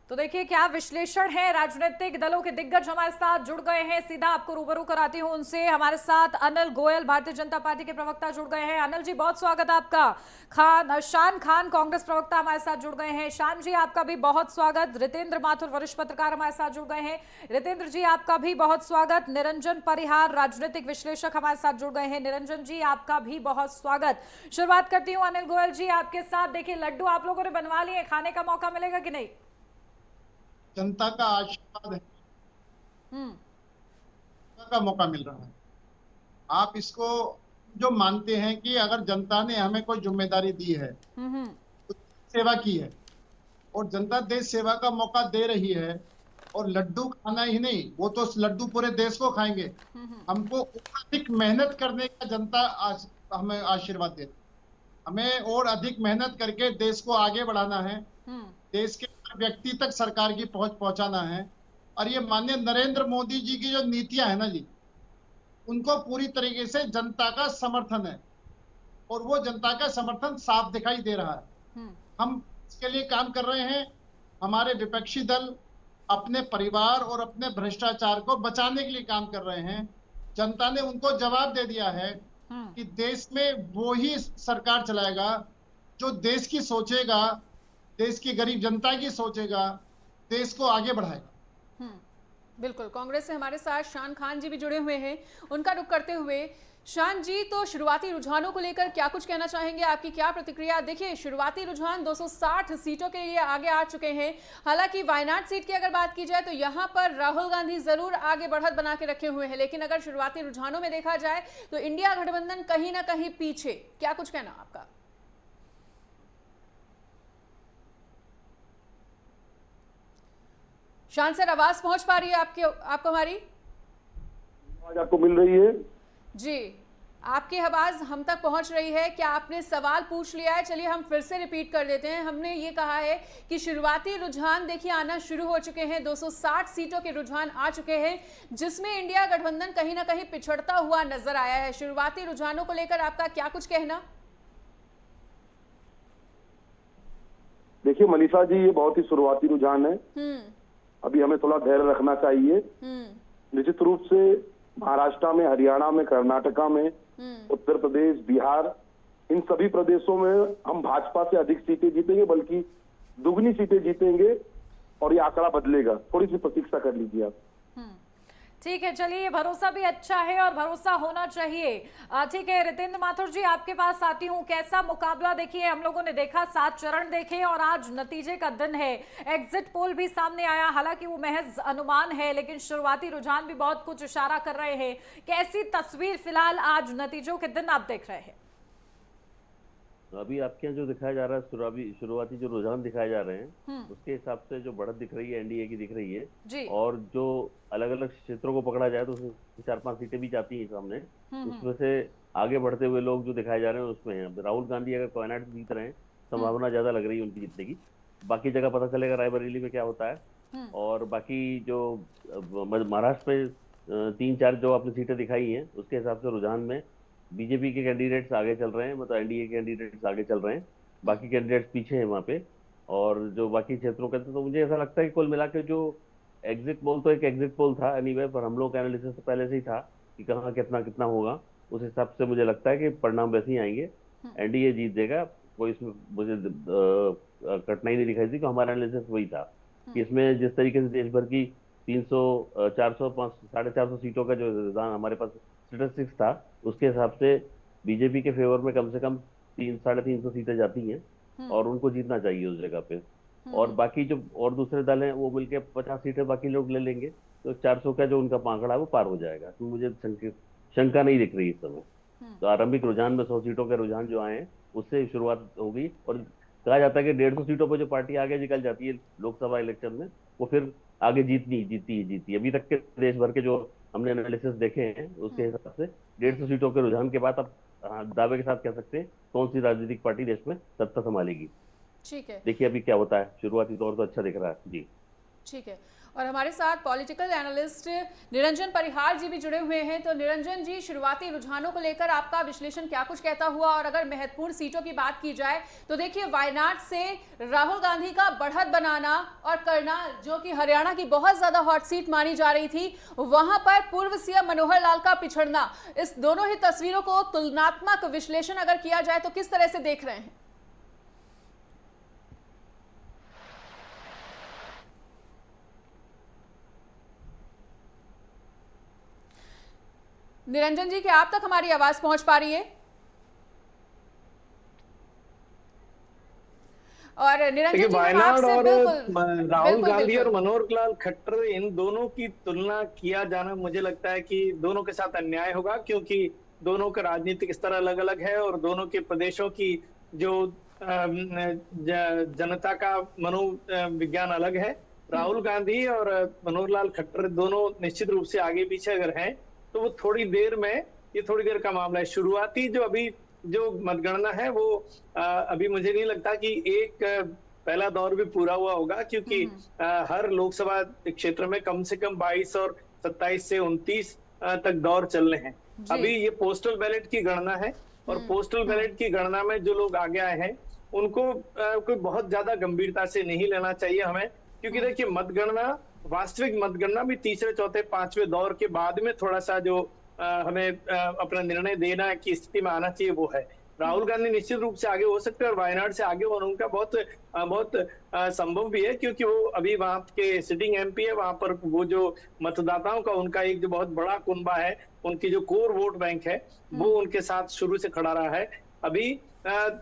तो देखिए क्या विश्लेषण है। राजनीतिक दलों के दिग्गज हमारे साथ जुड़ गए हैं, सीधा आपको रूबरू कराती हूं उनसे। हमारे साथ अनिल गोयल भारतीय जनता पार्टी के प्रवक्ता जुड़ गए हैं। अनिल जी बहुत स्वागत आपका। शान खान कांग्रेस प्रवक्ता हमारे साथ जुड़ गए हैं। शान जी आपका भी बहुत स्वागत। रितेंद्र माथुर वरिष्ठ पत्रकार हमारे साथ जुड़ गए हैं। रितेंद्र जी आपका भी बहुत स्वागत। निरंजन परिहार राजनीतिक विश्लेषक हमारे साथ जुड़ गए हैं। निरंजन जी आपका भी बहुत स्वागत। शुरुआत करती हूँ अनिल गोयल जी आपके साथ। देखिए लड्डू आप लोगों ने बनवा लिए, खाने का मौका मिलेगा कि नहीं? जनता का आशीर्वाद है। का मौका मिल रहा है। आप इसको जो मानते हैं कि अगर जनता ने हमें कोई जिम्मेदारी दी है, तो सेवा की है, और जनता देश सेवा का मौका दे रही है, और लड्डू खाना ही नहीं, वो तो लड्डू पूरे देश को खाएंगे। हमको अधिक मेहनत करने का जनता हमें आशीर्वाद दे, हमें और अधिक मेहनत करके देश को आगे बढ़ाना है, देश के हर व्यक्ति तक सरकार की पहुंच पहुंचाना है। और ये माननीय नरेंद्र मोदी जी की जो नीतियां है ना जी, उनको पूरी तरीके से जनता का समर्थन है, और वो जनता का समर्थन साफ दिखाई दे रहा है। हम इसके लिए काम कर रहे हैं। हमारे विपक्षी दल अपने परिवार और अपने भ्रष्टाचार को बचाने के लिए काम कर रहे हैं। जनता ने उनको जवाब दे दिया है कि देश में वो ही सरकार चलाएगा जो देश की सोचेगा, देश की गरीब जनता की सोचेगा, देश को आगे बढ़ाएगा। बिल्कुल। कांग्रेस से हमारे साथ शान खान जी भी जुड़े हुए हैं, उनका रुख करते हुए शान जी, तो शुरुआती रुझानों को लेकर क्या कुछ कहना चाहेंगे, आपकी क्या प्रतिक्रिया? देखिए, शुरुआती रुझान 260 सीटों के लिए आगे आ चुके हैं। हालांकि वायनाड सीट की अगर बात की जाए तो यहां पर राहुल गांधी जरूर आगे बढ़त बना के रखे हुए हैं, लेकिन अगर शुरुआती रुझानों में देखा जाए तो इंडिया गठबंधन कहीं ना कहीं पीछे। क्या कुछ कहना आपका? शान सर, आवाज पहुंच पा रही है आपको हमारी? आवाज आपको मिल रही है? जी, आपकी आवाज हम तक पहुंच रही है। क्या आपने सवाल पूछ लिया है? चलिए हम फिर से रिपीट कर देते हैं। हमने ये कहा है कि शुरुआती रुझान देखिए आना शुरू हो चुके हैं, 260 सीटों के रुझान आ चुके हैं, जिसमें इंडिया गठबंधन कहीं ना कहीं पिछड़ता हुआ नजर आया है। शुरुआती रुझानों को लेकर आपका क्या कुछ कहना? देखिए मनीषा जी, ये बहुत ही शुरुआती रुझान है। अभी हमें थोड़ा धैर्य रखना चाहिए। निश्चित रूप से महाराष्ट्र में, हरियाणा में, कर्नाटका में, उत्तर प्रदेश, बिहार, इन सभी प्रदेशों में हम भाजपा से अधिक सीटें जीतेंगे, बल्कि दुगनी सीटें जीतेंगे, और ये आंकड़ा बदलेगा। थोड़ी सी प्रतीक्षा कर लीजिए आप। ठीक है, चलिए, भरोसा भी अच्छा है और भरोसा होना चाहिए। ठीक है, रितेंद्र माथुर जी, आपके पास आती हूँ। कैसा मुकाबला? देखिए, हम लोगों ने देखा 7 चरण देखे और आज नतीजे का दिन है। एग्जिट पोल भी सामने आया, हालांकि वो महज अनुमान है, लेकिन शुरुआती रुझान भी बहुत कुछ इशारा कर रहे हैं। कैसी तस्वीर फिलहाल आज नतीजों के दिन आप देख रहे हैं? अभी आपके यहाँ जो दिखाया जा रहा है, शुरुआती जो रुझान दिखाए जा रहे हैं, उसके हिसाब से जो बढ़त दिख रही है एनडीए की दिख रही है जी। और जो अलग अलग क्षेत्रों को पकड़ा जाए तो उसमें 4-5 सीटें भी जाती हैं सामने। उसमें से आगे बढ़ते हुए लोग जो दिखाए जा रहे हैं उसमें हैं राहुल गांधी। अगर वायनाड जीत रहे हैं, संभावना ज्यादा लग रही है उनकी जीतने की। बाकी जगह पता चलेगा रायबरेली में क्या होता है। और बाकी जो महाराष्ट्र में 3-4 जो आपने सीटें दिखाई हैं, उसके हिसाब से रुझान में बीजेपी के कैंडिडेट्स आगे चल रहे हैं, मतलब एनडीए के कैंडिडेट्स आगे चल रहे हैं, बाकी कैंडिडेट्स पीछे हैं वहाँ पे। और जो बाकी क्षेत्रों के, तो मुझे ऐसा लगता है कि कुल मिला के जो एग्जिट पोल, तो एक एग्जिट पोल था एनीवे, पर हम लोग का एनालिसिस तो पहले से ही था कि कहाँ कितना कितना होगा। उस हिसाब से मुझे लगता है कि परिणाम वैसे ही आएंगे, एनडीए जीत देगा। कोई इसमें मुझे कठिनाई नहीं दिखाई थी, तो हमारा एनालिसिस वही था कि इसमें जिस तरीके से देश भर की 300, 400, 450 सीटों का जो हमारे पास स्टेटिस्टिक्स था, उसके हिसाब से बीजेपी के फेवर में कम से कम 300-350 सीटें जाती हैं और उनको जीतना चाहिए उस जगह पे। और बाकी जो और दूसरे दल हैं वो मिलके 50 सीटें बाकी लोग ले लेंगे, तो 400 का जो उनका आंकड़ा है वो पार हो जाएगा। तो मुझे शंका नहीं दिख रही इस समय। तो आरंभिक रुझान में 100 सीटों के रुझान जो आए हैं उससे शुरुआत होगी। और कहा जाता है कि 150 सीटों पर जो पार्टी आगे निकल जाती है लोकसभा इलेक्शन में, वो फिर आगे जीती। अभी तक के देश भर के जो हमने एनालिसिस देखे हैं उसके हिसाब से 150 सीटों के रुझान के बाद अब दावे के साथ कह सकते हैं कौन सी राजनीतिक पार्टी देश में सत्ता संभालेगी। ठीक है, देखिए अभी क्या होता है। शुरुआती तौर तो अच्छा दिख रहा है जी। ठीक है, और हमारे साथ पॉलिटिकल एनालिस्ट निरंजन परिहार जी भी जुड़े हुए हैं। तो निरंजन जी, शुरुआती रुझानों को लेकर आपका विश्लेषण क्या कुछ कहता हुआ? और अगर महत्वपूर्ण सीटों की बात की जाए तो देखिए, वायनाड से राहुल गांधी का बढ़त बनाना और करनाल, जो कि हरियाणा की बहुत ज्यादा हॉट सीट मानी जा रही थी, वहां पर पूर्व सीएम मनोहर लाल का पिछड़ना, इस दोनों ही तस्वीरों को तुलनात्मक विश्लेषण अगर किया जाए तो किस तरह से देख रहे हैं? निरंजन जी, क्या आप तक हमारी आवाज पहुंच पा रही है? और देखिए, निरंजन जी हम वायनाड आपसे और बिल्कुल राहुल गांधी और बिल्कुल मनोहर लाल खट्टर, इन दोनों की तुलना किया जाना मुझे लगता है कि दोनों के साथ अन्याय होगा, क्योंकि दोनों का राजनीतिक स्तर अलग अलग है और दोनों के प्रदेशों की जो जनता का मनोविज्ञान अलग है। राहुल गांधी और मनोहर लाल खट्टर दोनों निश्चित रूप से आगे पीछे अगर हैं तो वो थोड़ी देर में, ये थोड़ी देर का मामला है। शुरुआती जो अभी जो मतगणना है वो अभी मुझे नहीं लगता कि एक पहला दौर भी पूरा हुआ होगा, क्योंकि हर लोकसभा क्षेत्र में कम से कम 22 और 27 से 29 तक दौर चलने हैं। अभी ये पोस्टल बैलेट की गणना है और पोस्टल बैलेट की गणना में जो लोग आगे आए हैं उनको कोई बहुत ज्यादा गंभीरता से नहीं लेना चाहिए हमें, क्योंकि देखिए मतगणना, वास्तविक मतगणना भी तीसरे चौथे पांचवें दौर के बाद में थोड़ा सा जो हमें अपना निर्णय देना की स्थिति में आना चाहिए वो है। राहुल गांधी निश्चित रूप से आगे हो सकते हैं और वायनाड से आगे होना उनका बहुत संभव भी है, क्योंकि वो अभी वहां के सिटिंग एमपी है। वहां पर वो जो मतदाताओं का उनका एक जो बहुत बड़ा कुनबा है, उनकी जो कोर वोट बैंक है वो उनके साथ शुरू से खड़ा रहा है। अभी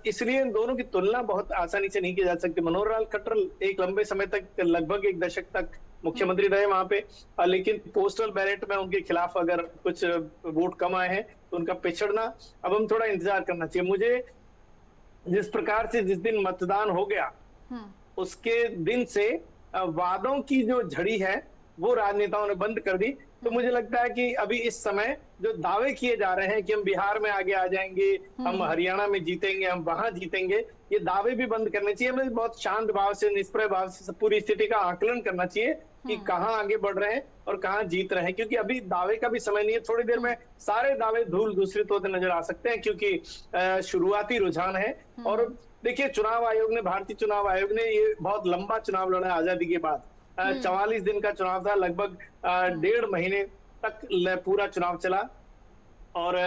इसलिए इन दोनों की तुलना बहुत आसानी से नहीं की जा सकती। मनोहर लाल खट्टर एक लंबे समय तक, लगभग एक दशक तक मुख्यमंत्री रहे वहां पे, लेकिन पोस्टल बैलेट में उनके खिलाफ अगर कुछ वोट कम आए हैं तो उनका पिछड़ना, अब हम थोड़ा इंतजार करना चाहिए। मुझे जिस प्रकार से जिस दिन मतदान हो गया उसके दिन से वादों की जो झड़ी है वो राजनेताओं ने बंद कर दी। तो मुझे लगता है कि अभी इस समय जो दावे किए जा रहे हैं कि हम बिहार में आगे आ जाएंगे, हम हरियाणा में जीतेंगे, हम वहां जीतेंगे, ये दावे भी बंद करने चाहिए। हमें बहुत शांत भाव से, निष्प्रय भाव से पूरी स्थिति का आकलन करना चाहिए कि कहाँ आगे बढ़ रहे हैं और कहाँ जीत रहे हैं, क्योंकि अभी दावे का भी समय नहीं है। थोड़ी देर में सारे दावे धूल दूसरे तोते नजर आ सकते हैं, क्योंकि शुरुआती रुझान है। और देखिए, चुनाव आयोग ने, भारतीय चुनाव आयोग ने ये बहुत लंबा चुनाव लड़ा आजादी के बाद। 44 दिन का चुनाव था, लगभग 1.5 महीने तक पूरा चुनाव चला। और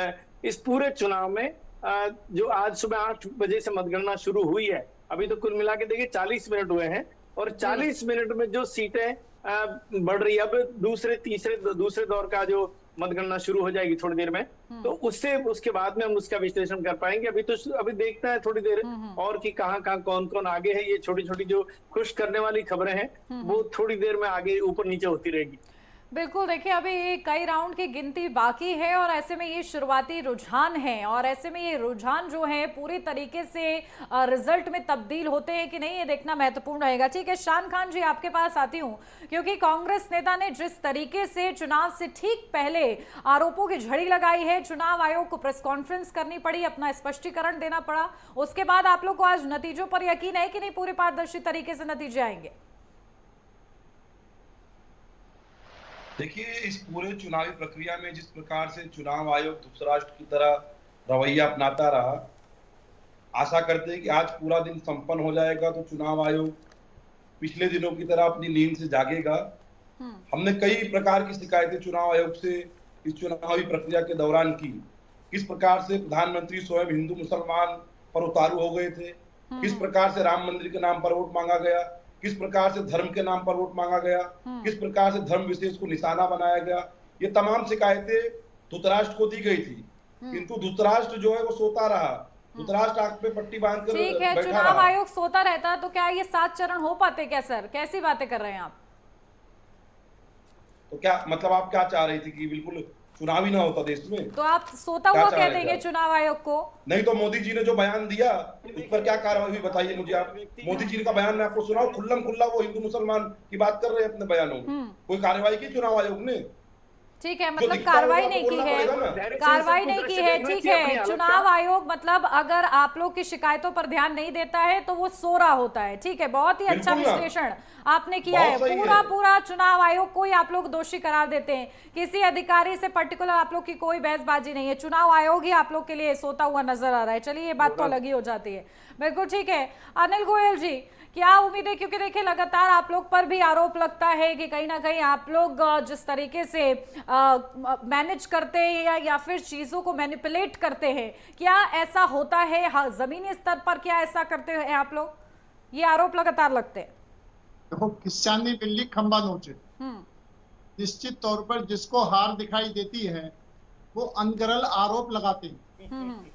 इस पूरे चुनाव में जो आज सुबह 8 बजे से मतगणना शुरू हुई है, अभी तो कुल मिला के देखिए 40 मिनट हुए हैं और 40 मिनट में जो सीटें बढ़ रही है, अब दूसरे दौर का जो मतगणना शुरू हो जाएगी थोड़ी देर में, तो उसके बाद में हम उसका विश्लेषण कर पाएंगे। अभी देखते हैं थोड़ी देर और कि कहाँ कौन कौन आगे है। ये छोटी छोटी जो खुश करने वाली खबरें हैं वो थोड़ी देर में आगे ऊपर नीचे होती रहेगी। बिल्कुल, देखिए अभी कई राउंड की गिनती बाकी है और ऐसे में ये शुरुआती रुझान है और ऐसे में ये रुझान जो है पूरी तरीके से रिजल्ट में तब्दील होते हैं कि नहीं, ये देखना महत्वपूर्ण रहेगा। ठीक है, शान खान जी आपके पास आती हूँ, क्योंकि कांग्रेस नेता ने जिस तरीके से चुनाव से ठीक पहले आरोपों की झड़ी लगाई है, चुनाव आयोग को प्रेस कॉन्फ्रेंस करनी पड़ी, अपना स्पष्टीकरण देना पड़ा, उसके बाद आप लोग को आज नतीजों पर यकीन है कि नहीं पूरे पारदर्शी तरीके से नतीजे आएंगे? देखिए, इस पूरे चुनावी प्रक्रिया में जिस प्रकार से चुनाव आयोग धृतराष्ट्र की तरह रवैया अपनाता रहा, आशा करते हैं कि आज पूरा दिन संपन्न हो जाएगा तो चुनाव आयोग पिछले दिनों की तरह अपनी नींद से जागेगा। हमने कई प्रकार की शिकायतें चुनाव आयोग से इस चुनावी प्रक्रिया के दौरान की। किस प्रकार से प्रधानमंत्री स्वयं हिंदू मुसलमान पर उतारू हो गए थे, किस प्रकार से राम मंदिर के नाम पर वोट मांगा गया, किस प्रकार से धर्म के नाम पर वोट मांगा गया, किस प्रकार से धर्म विशेष को निशाना बनाया गया। ये तमाम शिकायतें धृतराष्ट्र को दी गई थी, किंतु धृतराष्ट्र जो है वो सोता रहा। धृतराष्ट्र आंख पे पट्टी बांधकर ठीक है, चुनाव आयोग सोता रहता तो क्या ये 7 चरण हो पाते क्या सर? कैसी बातें कर रहे हैं आप? तो क्या मतलब आप क्या चाह रही थी कि बिल्कुल चुनाव ही ना होता देश में? तो आप सोता हुआ कह देंगे चुनाव आयोग को? नहीं तो मोदी जी ने जो बयान दिया उस पर क्या कार्रवाई हुई बताइए मुझे आप। मोदी जी का बयान मैं आपको सुनाऊं, खुल्लम खुल्ला वो हिंदू मुसलमान की बात कर रहे हैं अपने बयानों में। कोई कार्रवाई की चुनाव आयोग ने? ठीक है, मतलब कार्रवाई नहीं की है, कार्रवाई नहीं की है। ठीक है, चुनाव आयोग मतलब अगर आप लोग की शिकायतों पर ध्यान नहीं देता है तो वो सो रहा होता है। ठीक है, बहुत ही अच्छा विश्लेषण आपने किया है। पूरा चुनाव आयोग को ही आप लोग दोषी करार देते हैं, किसी अधिकारी से पर्टिकुलर आप लोग की कोई बहसबाजी नहीं है, चुनाव आयोग ही आप लोग के लिए सोता हुआ नजर आ रहा है। चलिए, ये बात तो अलग ही हो जाती है। बिल्कुल ठीक है। अनिल गोयल जी, क्या उम्मीद है, क्योंकि देखिए लगातार आप लोग पर भी आरोप लगता है कि कहीं ना कहीं आप लोग जिस तरीके से मैनेज करते हैं या फिर चीजों को मैनिपुलेट करते हैं, क्या ऐसा होता है? हाँ, जमीनी स्तर पर क्या ऐसा करते हैं आप लोग? ये आरोप लगातार लगते हैं। देखो, किस्सानी बिल्ली खंबा नोचे। निश्चित तौर पर जिसको हार दिखाई देती है वो अनगरल आरोप लगाते हैं।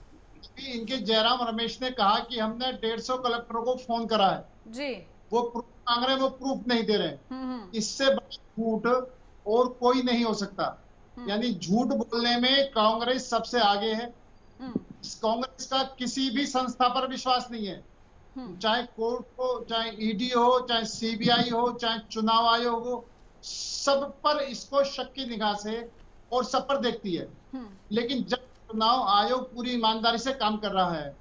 भी इनके जयराम रमेश ने कहा कि हमने 150 कलेक्टरों को फोन करा है जी। वो प्रूफ मांग रहे हैं, वो प्रूफ नहीं दे रहे। इससे बड़ा झूठ और कोई नहीं हो सकता। यानी झूठ बोलने में कांग्रेस सबसे आगे है। कांग्रेस का किसी भी संस्था पर विश्वास नहीं है, चाहे कोर्ट हो, चाहे ईडी हो, चाहे सीबीआई हो, चाहे चुनाव आयोग हो, सब पर इसको शक की निगाह से और सब पर देखती है। लेकिन जब चुनाव आयोग पूरी ईमानदारी से काम कर रहा है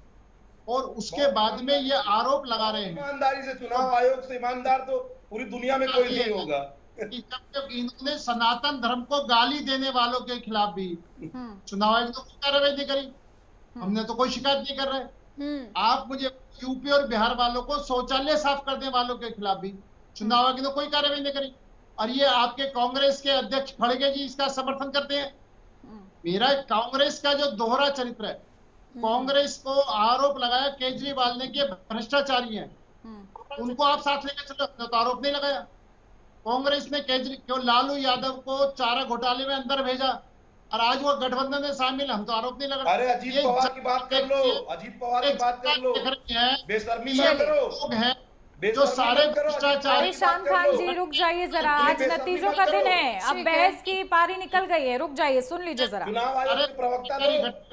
और उसके बाद में ये आरोप लगा रहे हैं, ईमानदारी से चुनाव आयोग से ईमानदार तो पूरी दुनिया में कोई नहीं होगा, कि जब इन्होंने सनातन धर्म को गाली देने वालों के खिलाफ भी चुनाव आयोग ने कोई कार्रवाई नहीं करी। हमने तो कोई शिकायत नहीं कर रहे। आप मुझे यूपी और बिहार वालों को शौचालय साफ करने वालों के खिलाफ भी चुनाव आयोग ने कोई कार्रवाई नहीं करी, और ये आपके कांग्रेस के अध्यक्ष खड़गे जी इसका समर्थन करते हैं। मेरा कांग्रेस का जो दोहरा चरित्र है, कांग्रेस को आरोप लगाया केजरीवाल ने कि भ्रष्टाचारी हैं, उनको आप साथ लेकर चलो, तो आरोप नहीं लगाया। कांग्रेस ने केजरीवाल लालू यादव को चारा घोटाले में अंदर भेजा और आज वो गठबंधन में शामिल, हम तो आरोप नहीं लगा। अरे अजीत पवार की बात कर लो, अजीत पवार की बात कर लो, बेशर्मी मत करो। लोग हैं जो सारे भ्रष्टाचारी। शान खान जी रुक जाइए जरा, आज नतीजों का दिन है, अब बहस की पारी निकल गई है, रुक जाइए, सुन लीजिए जरा।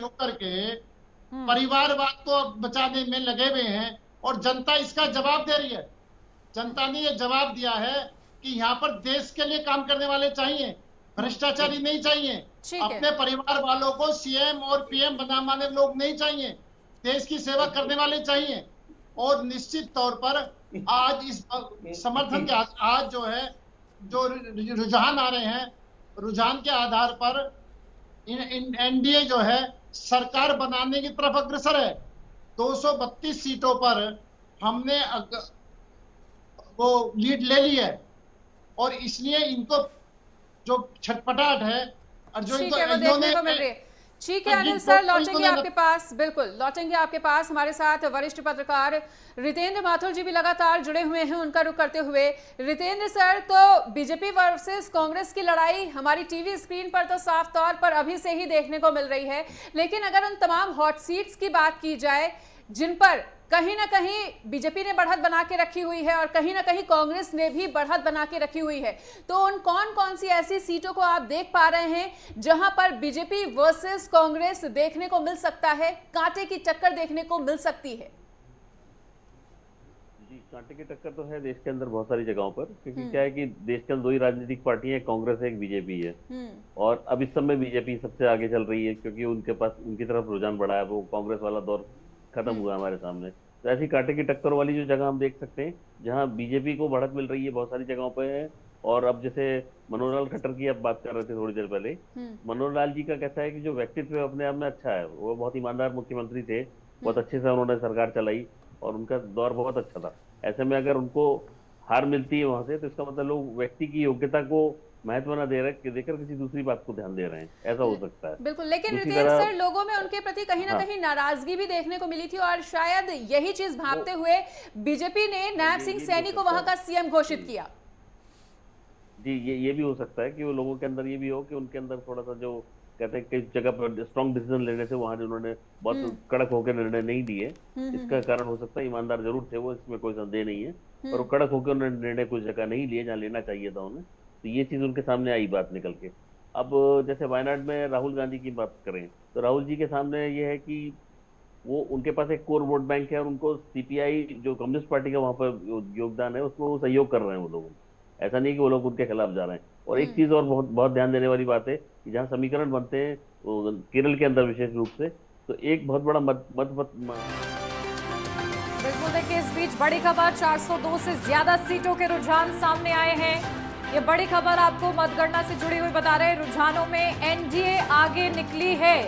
होकर के परिवारवाद को अब बचाने में लगे हुए हैं और जनता इसका जवाब दे रही है। जनता ने ये जवाब दिया है कि यहाँ पर देश के लिए काम करने वाले चाहिए, भ्रष्टाचारी नहीं चाहिए। अपने परिवार वालों को सीएम और पीएम बनाने वाले लोग नहीं चाहिए, देश की सेवा करने वाले चाहिए। और निश्चित तौर पर आज इस समर्थन के आज जो है, जो रुझान आ रहे हैं, रुझान के आधार पर एनडीए जो है सरकार बनाने की तरफ अग्रसर है। 232 सीटों पर हमने वो लीड ले ली है और इसलिए इनको जो छटपटाहट है और जो ठीक है वो देखने को मिल रही है। ठीक है अनिल सर, लौटेंगे आपके पास, बिल्कुल लौटेंगे आपके पास। हमारे साथ वरिष्ठ पत्रकार रितेंद्र माथुर जी भी लगातार जुड़े हुए हैं, उनका रुख करते हुए। रितेंद्र सर, तो बीजेपी वर्सेस कांग्रेस की लड़ाई हमारी टीवी स्क्रीन पर तो साफ तौर पर अभी से ही देखने को मिल रही है, लेकिन अगर उन तमाम हॉट सीट्स की बात की जाए जिन पर कहीं ना कहीं बीजेपी ने बढ़त बना के रखी हुई है और कहीं ना कहीं कांग्रेस ने भी बढ़त बना के रखी हुई है, तो उन कौन कौन सी ऐसी सीटों को आप देख पा रहे हैं जहां पर बीजेपी वर्सेस कांग्रेस देखने को मिल सकता है, कांटे की टक्कर देखने को मिल सकती है? जी, कांटे की टक्कर तो है देश के अंदर बहुत सारी जगहों पर, क्योंकि क्या है कि देश के अंदर दो ही राजनीतिक पार्टी है, कांग्रेस है, एक बीजेपी है। और अब इस समय बीजेपी सबसे आगे चल रही है क्योंकि उनके पास उनकी तरफ रुझान बढ़ा है, वो कांग्रेस वाला दौर खत्म हुआ हमारे सामने। तो ऐसी कांटे की टक्कर वाली जो जगह हम देख सकते हैं जहां बीजेपी को बढ़त मिल रही है बहुत सारी जगहों पे है। और अब जैसे मनोहर लाल खट्टर की आप बात कर रहे थे थोड़ी देर पहले, मनोहर लाल जी का कैसा है कि जो व्यक्तित्व अपने आप में अच्छा है, वो बहुत ईमानदार मुख्यमंत्री थे, बहुत अच्छे से उन्होंने सरकार चलाई और उनका दौर बहुत अच्छा था। ऐसे में अगर उनको हार मिलती है वहां से, तो इसका मतलब लोग व्यक्ति की योग्यता को महत्व न दे रहे, देकर किसी दूसरी बात को ध्यान दे रहे हैं, ऐसा हो सकता है। बिल्कुल, लेकिन रितेश सर, लोगों में उनके प्रति कहीं ना कहीं नाराजगी भी देखने को मिली थी और शायद यही चीज भांपते हुए बीजेपी ने नायब सिंह सैनी को वहां का सीएम घोषित किया। जी, ये भी हो सकता है कि वो लोगों के अंदर ये भी हो कि उनके अंदर थोड़ा सा जो कहते हैं कई जगह पर स्ट्रॉन्ग डिसीजन लेने से वहां उन्होंने बहुत कड़क होकर निर्णय नहीं दिए, इसका कारण हो सकता है। ईमानदार जरूर थे वो, इसमें कोई संदेह नहीं है, और वो कड़क होकर उन्होंने निर्णय कुछ जगह नहीं लिए जहाँ लेना चाहिए था उन्हें। तो ये चीज उनके सामने आई बात निकल के। अब जैसे वायनाड में राहुल गांधी की बात करें तो राहुल जी के सामने ये है कि वो उनके पास एक कोर वोट बैंक है और उनको सीपीआई जो कम्युनिस्ट पार्टी का वहां पर योगदान है उसको वो सहयोग कर रहे हैं वो लोग, ऐसा नहीं कि वो लोग उनके खिलाफ जा रहे हैं। और एक चीज और बहुत बहुत ध्यान देने वाली बात है कि जहाँ समीकरण बनते हैं केरल के अंदर विशेष रूप से, तो एक बहुत बड़ा बिल्कुल, देखिए इस बीच बड़ी खबर, 402 से ज्यादा सीटों के रुझान सामने आए हैं। ये बड़ी खबर आपको मतगणना से जुड़ी हुई बता रहे हैं। रुझानों में एनडीए आगे निकली है,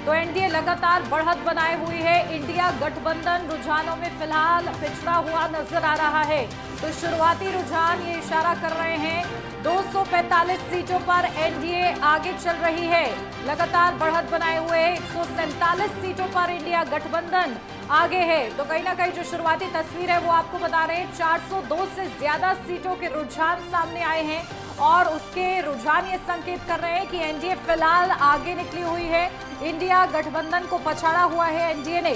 तो एनडीए लगातार बढ़त बनाए हुई है। इंडिया गठबंधन रुझानों में फिलहाल पिछड़ा हुआ नजर आ रहा है। तो शुरुआती रुझान ये इशारा कर रहे हैं 245 सीटों पर एनडीए आगे चल रही है, लगातार बढ़त बनाए हुए 147 सीटों पर इंडिया गठबंधन आगे है। तो कहीं ना कहीं जो शुरुआती तस्वीर है वो आपको बता रहे हैं, 402 से ज्यादा सीटों के रुझान सामने आए हैं और उसके रुझान ये संकेत कर रहे हैं कि एनडीए फिलहाल आगे निकली हुई है। इंडिया गठबंधन को पछाड़ा हुआ है एनडीए ने।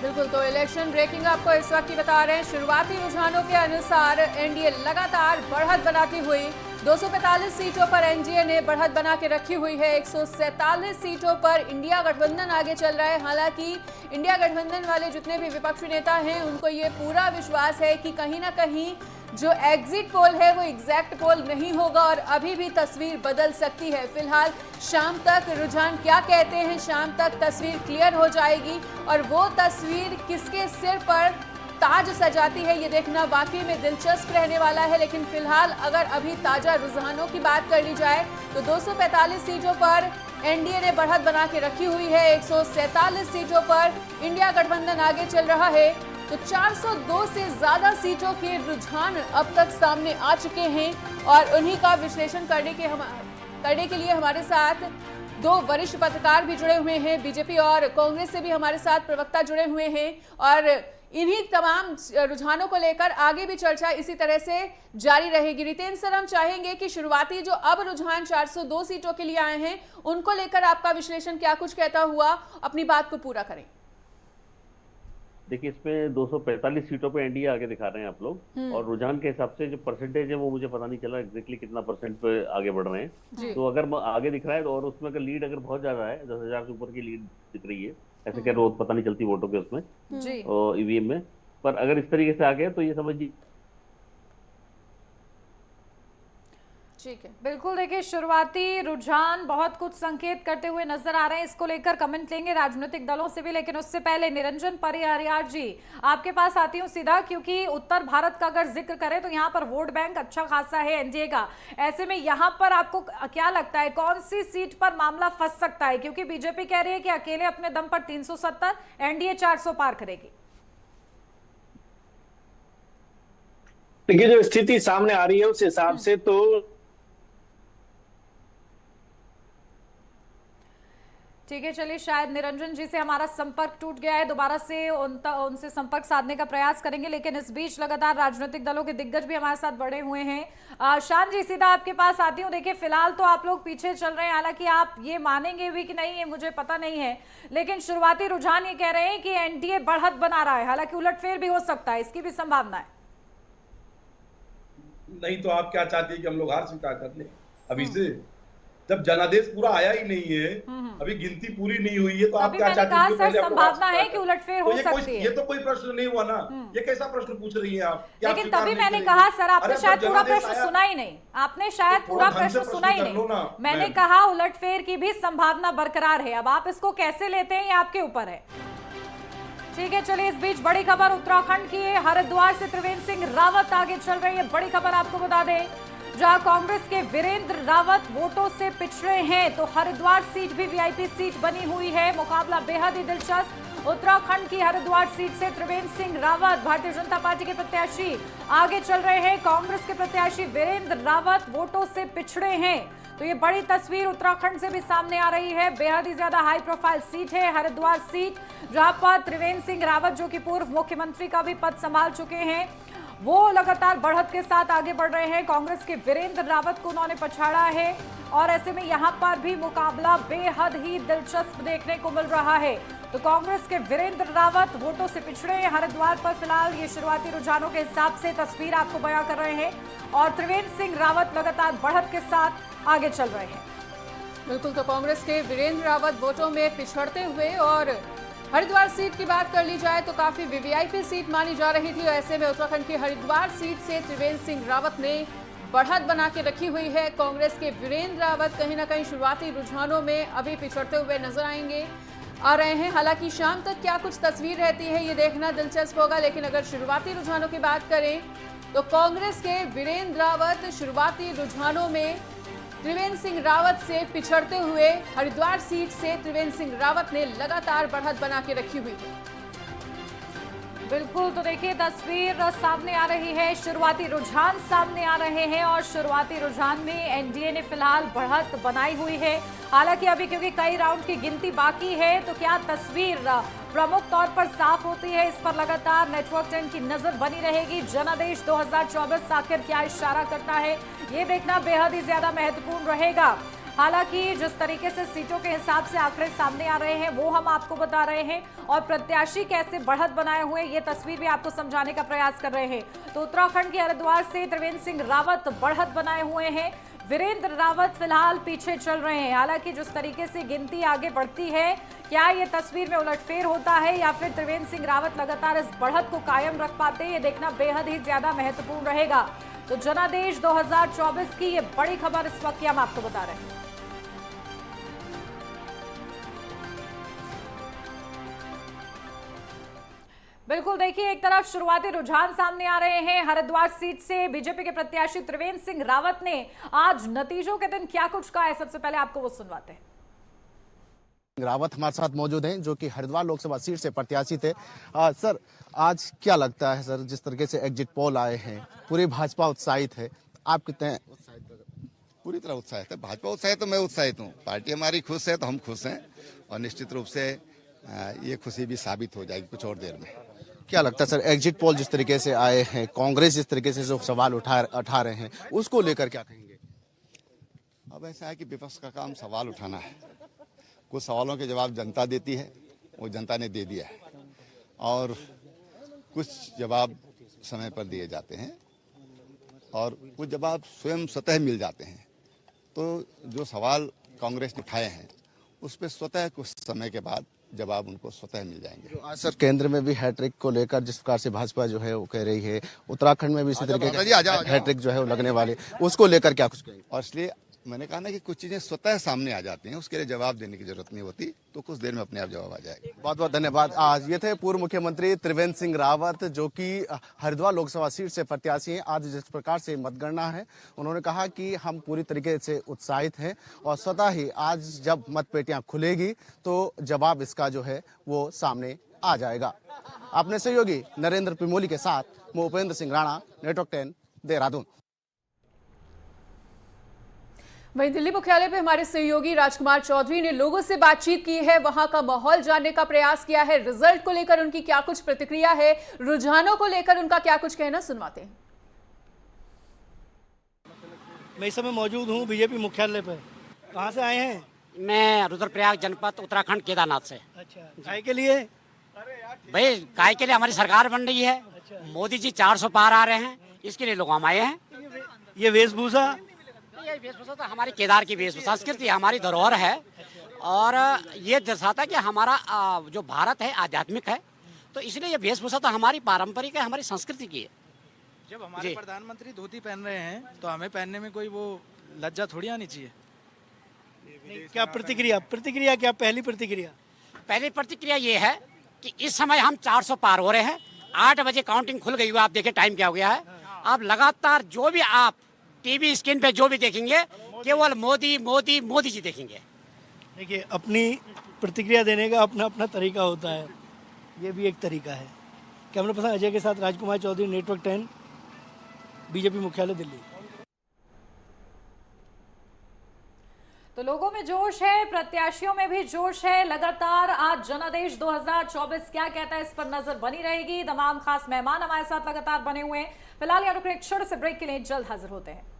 बिल्कुल, तो इलेक्शन ब्रेकिंग आपको इस वक्त की बता रहे हैं। शुरुआती रुझानों के अनुसार एनडीए लगातार बढ़त बनाती हुई 245 सीटों पर एनडीए ने बढ़त बना के रखी हुई है। 147 सीटों पर इंडिया गठबंधन आगे चल रहा है। हालांकि इंडिया गठबंधन वाले जितने भी विपक्षी नेता हैं उनको ये पूरा विश्वास है कि कहीं ना कहीं जो एग्जिट पोल है वो एग्जैक्ट पोल नहीं होगा और अभी भी तस्वीर बदल सकती है। फिलहाल शाम तक रुझान क्या कहते हैं, शाम तक तस्वीर क्लियर हो जाएगी और वो तस्वीर किसके सिर पर ताज सजाती है ये देखना वाकई में दिलचस्प रहने वाला है। लेकिन फिलहाल अगर अभी ताजा रुझानों की बात कर ली जाए तो 245 सीटों पर एनडीए ने बढ़त बना के रखी हुई है। 147 सीटों पर इंडिया गठबंधन आगे चल रहा है। तो 402 से ज्यादा सीटों के रुझान अब तक सामने आ चुके हैं और उन्हीं का विश्लेषण करने के लिए हमारे साथ दो वरिष्ठ पत्रकार भी जुड़े हुए हैं। बीजेपी और कांग्रेस से भी हमारे साथ प्रवक्ता जुड़े हुए हैं और इन्हीं तमाम रुझानों को लेकर आगे भी चर्चा इसी तरह से जारी रहेगी। रितेंद्र सर, हम चाहेंगे कि शुरुआती जो अब रुझान 402 सीटों के लिए आए हैं उनको लेकर आपका विश्लेषण क्या कुछ कहता हुआ अपनी बात को पूरा करें। देखिए, इसमें 245 सीटों पे एनडीए आगे दिखा रहे हैं आप लोग और रुझान के हिसाब से जो परसेंटेज है वो मुझे पता नहीं चला एग्जैक्टली कितना परसेंट पे आगे बढ़ रहे हैं। तो अगर आगे दिख रहा है और उसमें अगर लीड अगर बहुत ज्यादा है, 10,000 से ऊपर की लीड दिख रही है, ऐसे क्या रोज पता नहीं चलती वोटों के उसमें और ईवीएम में, पर अगर इस तरीके से आ गया तो ये समझिए ठीक है। बिल्कुल, देखिए शुरुआती रुझान बहुत कुछ संकेत करते हुए नजर आ रहे हैं। इसको लेकर कमेंट लेंगे राजनीतिक दलों से भी, लेकिन उससे पहले निरंजन परियार जी आपके पास आती हूँ सीधा, क्योंकि उत्तर भारत का अगर जिक्र करें तो यहाँ पर वोट बैंक अच्छा खासा है एनडीए का। ऐसे में यहाँ पर आपको क्या लगता है कौन सी सीट पर मामला फंस सकता है? क्योंकि बीजेपी कह रही है कि अकेले अपने दम पर 370, एनडीए 400 पार करेगी। देखिए, जो स्थिति सामने आ रही है उस हिसाब से तो ठीक है। चलिए, शायद निरंजन जी से हमारा संपर्क टूट गया है, दोबारा से उनसे संपर्क साधने का प्रयास करेंगे। लेकिन इस बीच लगातार राजनीतिक दलों के दिग्गज भी हमारे साथ बढ़े हुए हैं। शान जी, सीधा आपके पास आती हूँ। देखिए फिलहाल तो आप लोग पीछे चल रहे हैं, हालांकि आप ये मानेंगे भी कि नहीं ये मुझे पता नहीं है, लेकिन शुरुआती रुझान ये कह रहे हैं कि एनडीए बढ़त बना रहा है, हालांकि उलटफेर भी हो सकता है, इसकी भी संभावना है। नहीं तो आप क्या चाहती है कि हम लोग हार स्वीकार कर लें अभी से? जब जनादेश पूरा आया ही नहीं है, अभी गिनती पूरी नहीं हुई है, तो आप क्या चाहते हैं? सर, संभावना है कि उलटफेर हो सकती है। ये तो कोई प्रश्न नहीं हुआ ना, ये कैसा प्रश्न पूछ रही हैं आप? लेकिन तभी मैंने कहा सर, आपने शायद पूरा प्रश्न सुना ही नहीं, आपने शायद पूरा प्रश्न सुना ही नहीं। मैंने कहा उलटफेर की भी संभावना बरकरार है, अब आप इसको कैसे लेते हैं ये आपके ऊपर है। ठीक है, चलिए इस बीच बड़ी खबर उत्तराखंड की है। हरिद्वार से त्रिवेंद्र सिंह रावत आगे चल रही है। बड़ी खबर आपको बता दें, जहां कांग्रेस के वीरेंद्र रावत वोटों से पिछड़े हैं, तो हरिद्वार सीट भी वीआईपी सीट बनी हुई है। मुकाबला बेहद ही दिलचस्प। उत्तराखंड की हरिद्वार सीट से त्रिवेंद्र सिंह रावत भारतीय जनता पार्टी के प्रत्याशी आगे चल रहे हैं। कांग्रेस के प्रत्याशी वीरेंद्र रावत वोटों से पिछड़े हैं, तो ये बड़ी तस्वीर उत्तराखंड से भी सामने आ रही है। बेहद ही ज्यादा हाई प्रोफाइल सीट है हरिद्वार सीट, जहां पर त्रिवेंद्र सिंह रावत जो कि पूर्व मुख्यमंत्री का भी पद संभाल चुके हैं, वो लगातार बढ़त के साथ आगे बढ़ रहे हैं। कांग्रेस के वीरेंद्र रावत को उन्होंने पछाड़ा है और ऐसे में यहां पर भी मुकाबला बेहद ही दिलचस्प देखने को मिल रहा है। तो कांग्रेस के वीरेंद्र रावत वोटों से पिछड़े हैं हरिद्वार पर। फिलहाल ये शुरुआती रुझानों के हिसाब से तस्वीर आपको बयां कर रहे हैं और त्रिवेंद्र सिंह रावत लगातार बढ़त के साथ आगे चल रहे हैं। बिल्कुल, तो कांग्रेस के वीरेंद्र रावत वोटों में पिछड़ते हुए और हरिद्वार सीट की बात कर ली जाए तो काफी वीवीआईपी सीट मानी जा रही थी। ऐसे में उत्तराखंड की हरिद्वार सीट से त्रिवेंद्र सिंह रावत ने बढ़त बना के रखी हुई है। कांग्रेस के वीरेंद्र रावत कहीं ना कहीं शुरुआती रुझानों में अभी पिछड़ते हुए नजर आ रहे हैं। हालांकि शाम तक क्या कुछ तस्वीर रहती है ये देखना दिलचस्प होगा। लेकिन अगर शुरुआती रुझानों की बात करें तो कांग्रेस के वीरेंद्र रावत शुरुआती रुझानों में त्रिवेंद्र सिंह रावत से पिछड़ते हुए हरिद्वार सीट से त्रिवेंद्र सिंह रावत ने लगातार बढ़त बना के रखी हुई है। बिल्कुल, तो देखिए तस्वीर सामने आ रही है, शुरुआती रुझान सामने आ रहे हैं और शुरुआती रुझान में एनडीए ने फिलहाल बढ़त बनाई हुई है। हालांकि अभी क्योंकि कई राउंड की गिनती बाकी है, तो क्या तस्वीर प्रमुख तौर पर साफ होती है। इस पर लगातार नेटवर्क 10 की नजर बनी रहेगी। जनादेश 2024 आखिर क्या इशारा करता है, ये देखना बेहद ही ज्यादा महत्वपूर्ण रहेगा। हालांकि जिस तरीके से सीटों के हिसाब से आंकड़े सामने आ रहे हैं वो हम आपको बता रहे हैं, और प्रत्याशी कैसे बढ़त बनाए हुए ये तस्वीर भी आपको समझाने का प्रयास कर रहे हैं। तो उत्तराखंड के हरिद्वार से त्रिवेंद्र सिंह रावत बढ़त बनाए हुए हैं। वीरेंद्र रावत फिलहाल पीछे चल रहे हैं। हालांकि जिस तरीके से गिनती आगे बढ़ती है, क्या ये तस्वीर में उलटफेर होता है या फिर त्रिवेंद्र सिंह रावत लगातार इस बढ़त को कायम रख पाते हैं, ये देखना बेहद ही ज्यादा महत्वपूर्ण रहेगा। तो जनादेश 2024 की ये बड़ी खबर इस वक्त की हम आपको बता रहे हैं। बिल्कुल, देखिए एक तरफ शुरुआती रुझान सामने आ रहे हैं। हरिद्वार सीट से बीजेपी के प्रत्याशी त्रिवेंद्र सिंह रावत ने आज नतीजों के दिन क्या कुछ कहा है, सबसे पहले आपको वो सुनवाते हैं। रावत हमारे साथ मौजूद हैं जो कि हरिद्वार लोकसभा सीट से प्रत्याशी थे। सर, आज क्या लगता है सर, जिस तरीके से एग्जिट पोल आए हैं, पूरी भाजपा उत्साहित है, आप कितने उत्साहित? पूरी तरह उत्साहित है भाजपा। उत्साहित तो मैं उत्साहित हूँ, पार्टी हमारी खुश है तो हम खुश हैं, और निश्चित रूप से ये खुशी भी साबित हो जाएगी कुछ और देर में। क्या लगता है सर, एग्जिट पोल जिस तरीके से आए हैं, कांग्रेस जिस तरीके से जो सवाल उठा रहे हैं, उसको लेकर क्या कहेंगे? अब ऐसा है कि विपक्ष का काम सवाल उठाना है। कुछ सवालों के जवाब जनता देती है, वो जनता ने दे दिया है, और कुछ जवाब समय पर दिए जाते हैं, और कुछ जवाब स्वयं स्वतः मिल जाते हैं। तो जो सवाल कांग्रेस ने उठाए हैं उस पर स्वतः कुछ समय के बाद जवाब उनको स्वतः मिल जाएंगे। आज सर केंद्र में भी हैट्रिक को लेकर जिस प्रकार से भाजपा जो है वो कह रही है, उत्तराखंड में भी इसी तरीके का हैट्रिक जो है वो लगने वाले, उसको लेकर क्या कुछ कहेंगे? और इसलिए मैंने कहा ना कि कुछ चीजें स्वतः सामने आ जाती हैं, उसके लिए जवाब देने की जरूरत नहीं होती, तो कुछ देर में अपने आप जवाब आ जाएगा। बहुत बहुत धन्यवाद। आज ये थे पूर्व मुख्यमंत्री त्रिवेंद्र सिंह रावत जो कि हरिद्वार लोकसभा सीट से प्रत्याशी हैं। आज जिस प्रकार से मतगणना है, उन्होंने कहा कि हम पूरी तरीके से उत्साहित हैं, और स्वतः ही आज जब मतपेटियां खुलेगी तो जवाब इसका जो है वो सामने आ जाएगा। अपने सहयोगी नरेंद्र पिमोली के साथ मैं उपेंद्र सिंह राणा, नेटवर्क 10, देहरादून। वहीं दिल्ली मुख्यालय पे हमारे सहयोगी राजकुमार चौधरी ने लोगों से बातचीत की है, वहां का माहौल जानने का प्रयास किया है, रिजल्ट को लेकर उनकी क्या कुछ प्रतिक्रिया है, रुझानों को लेकर उनका क्या कुछ कहना, सुनवाते हैं। मैं इस समय मौजूद हूँ बीजेपी मुख्यालय पर। कहाँ से आए हैं? मैं रुद्रप्रयाग जनपद उत्तराखंड केदारनाथ से। अच्छा, काय के लिए? भाई काय के लिए हमारी सरकार बन रही है। अच्छा। मोदी जी 400 पार आ रहे हैं, इसके लिए लोग हम आए हैं। ये वेशभूषा, ये वेशभूषा तो हमारी केदार की वेशभूषा, संस्कृति हमारी धरोहर है, और ये दर्शाता है कि हमारा जो भारत है आध्यात्मिक है, तो इसलिए ये वेशभूषा तो हमारी पारंपरिक है, हमारी संस्कृति की है। जब हमारे प्रधानमंत्री धोती पहन रहे हैं तो हमें पहनने में कोई वो लज्जा थोड़ी आनी चाहिए। क्या प्रतिक्रिया क्या पहली प्रतिक्रिया ये है कि इस समय हम 400 पार हो रहे हैं। 8 बजे काउंटिंग खुल गई हुई, आप देखिए टाइम क्या हो गया है। अब लगातार जो भी आप टीवी स्क्रीन पे जो भी देखेंगे केवल मोदी मोदी मोदी जी देखेंगे। देखिए, अपनी प्रतिक्रिया देने का अपना अपना तरीका होता है, ये भी एक तरीका है। कैमरा पर्सन अजय के साथ राजकुमार चौधरी, नेटवर्क 10, बीजेपी मुख्यालय दिल्ली। तो लोगों में जोश है, प्रत्याशियों में भी जोश है। लगातार आज जनादेश 2024 क्या कहता है, इस पर नजर बनी रहेगी। तमाम खास मेहमान हमारे साथ लगातार बने हुए हैं। फिलहाल यहाँ रुक रहे, एक छोटे से ब्रेक के लिए, जल्द हाजिर होते हैं।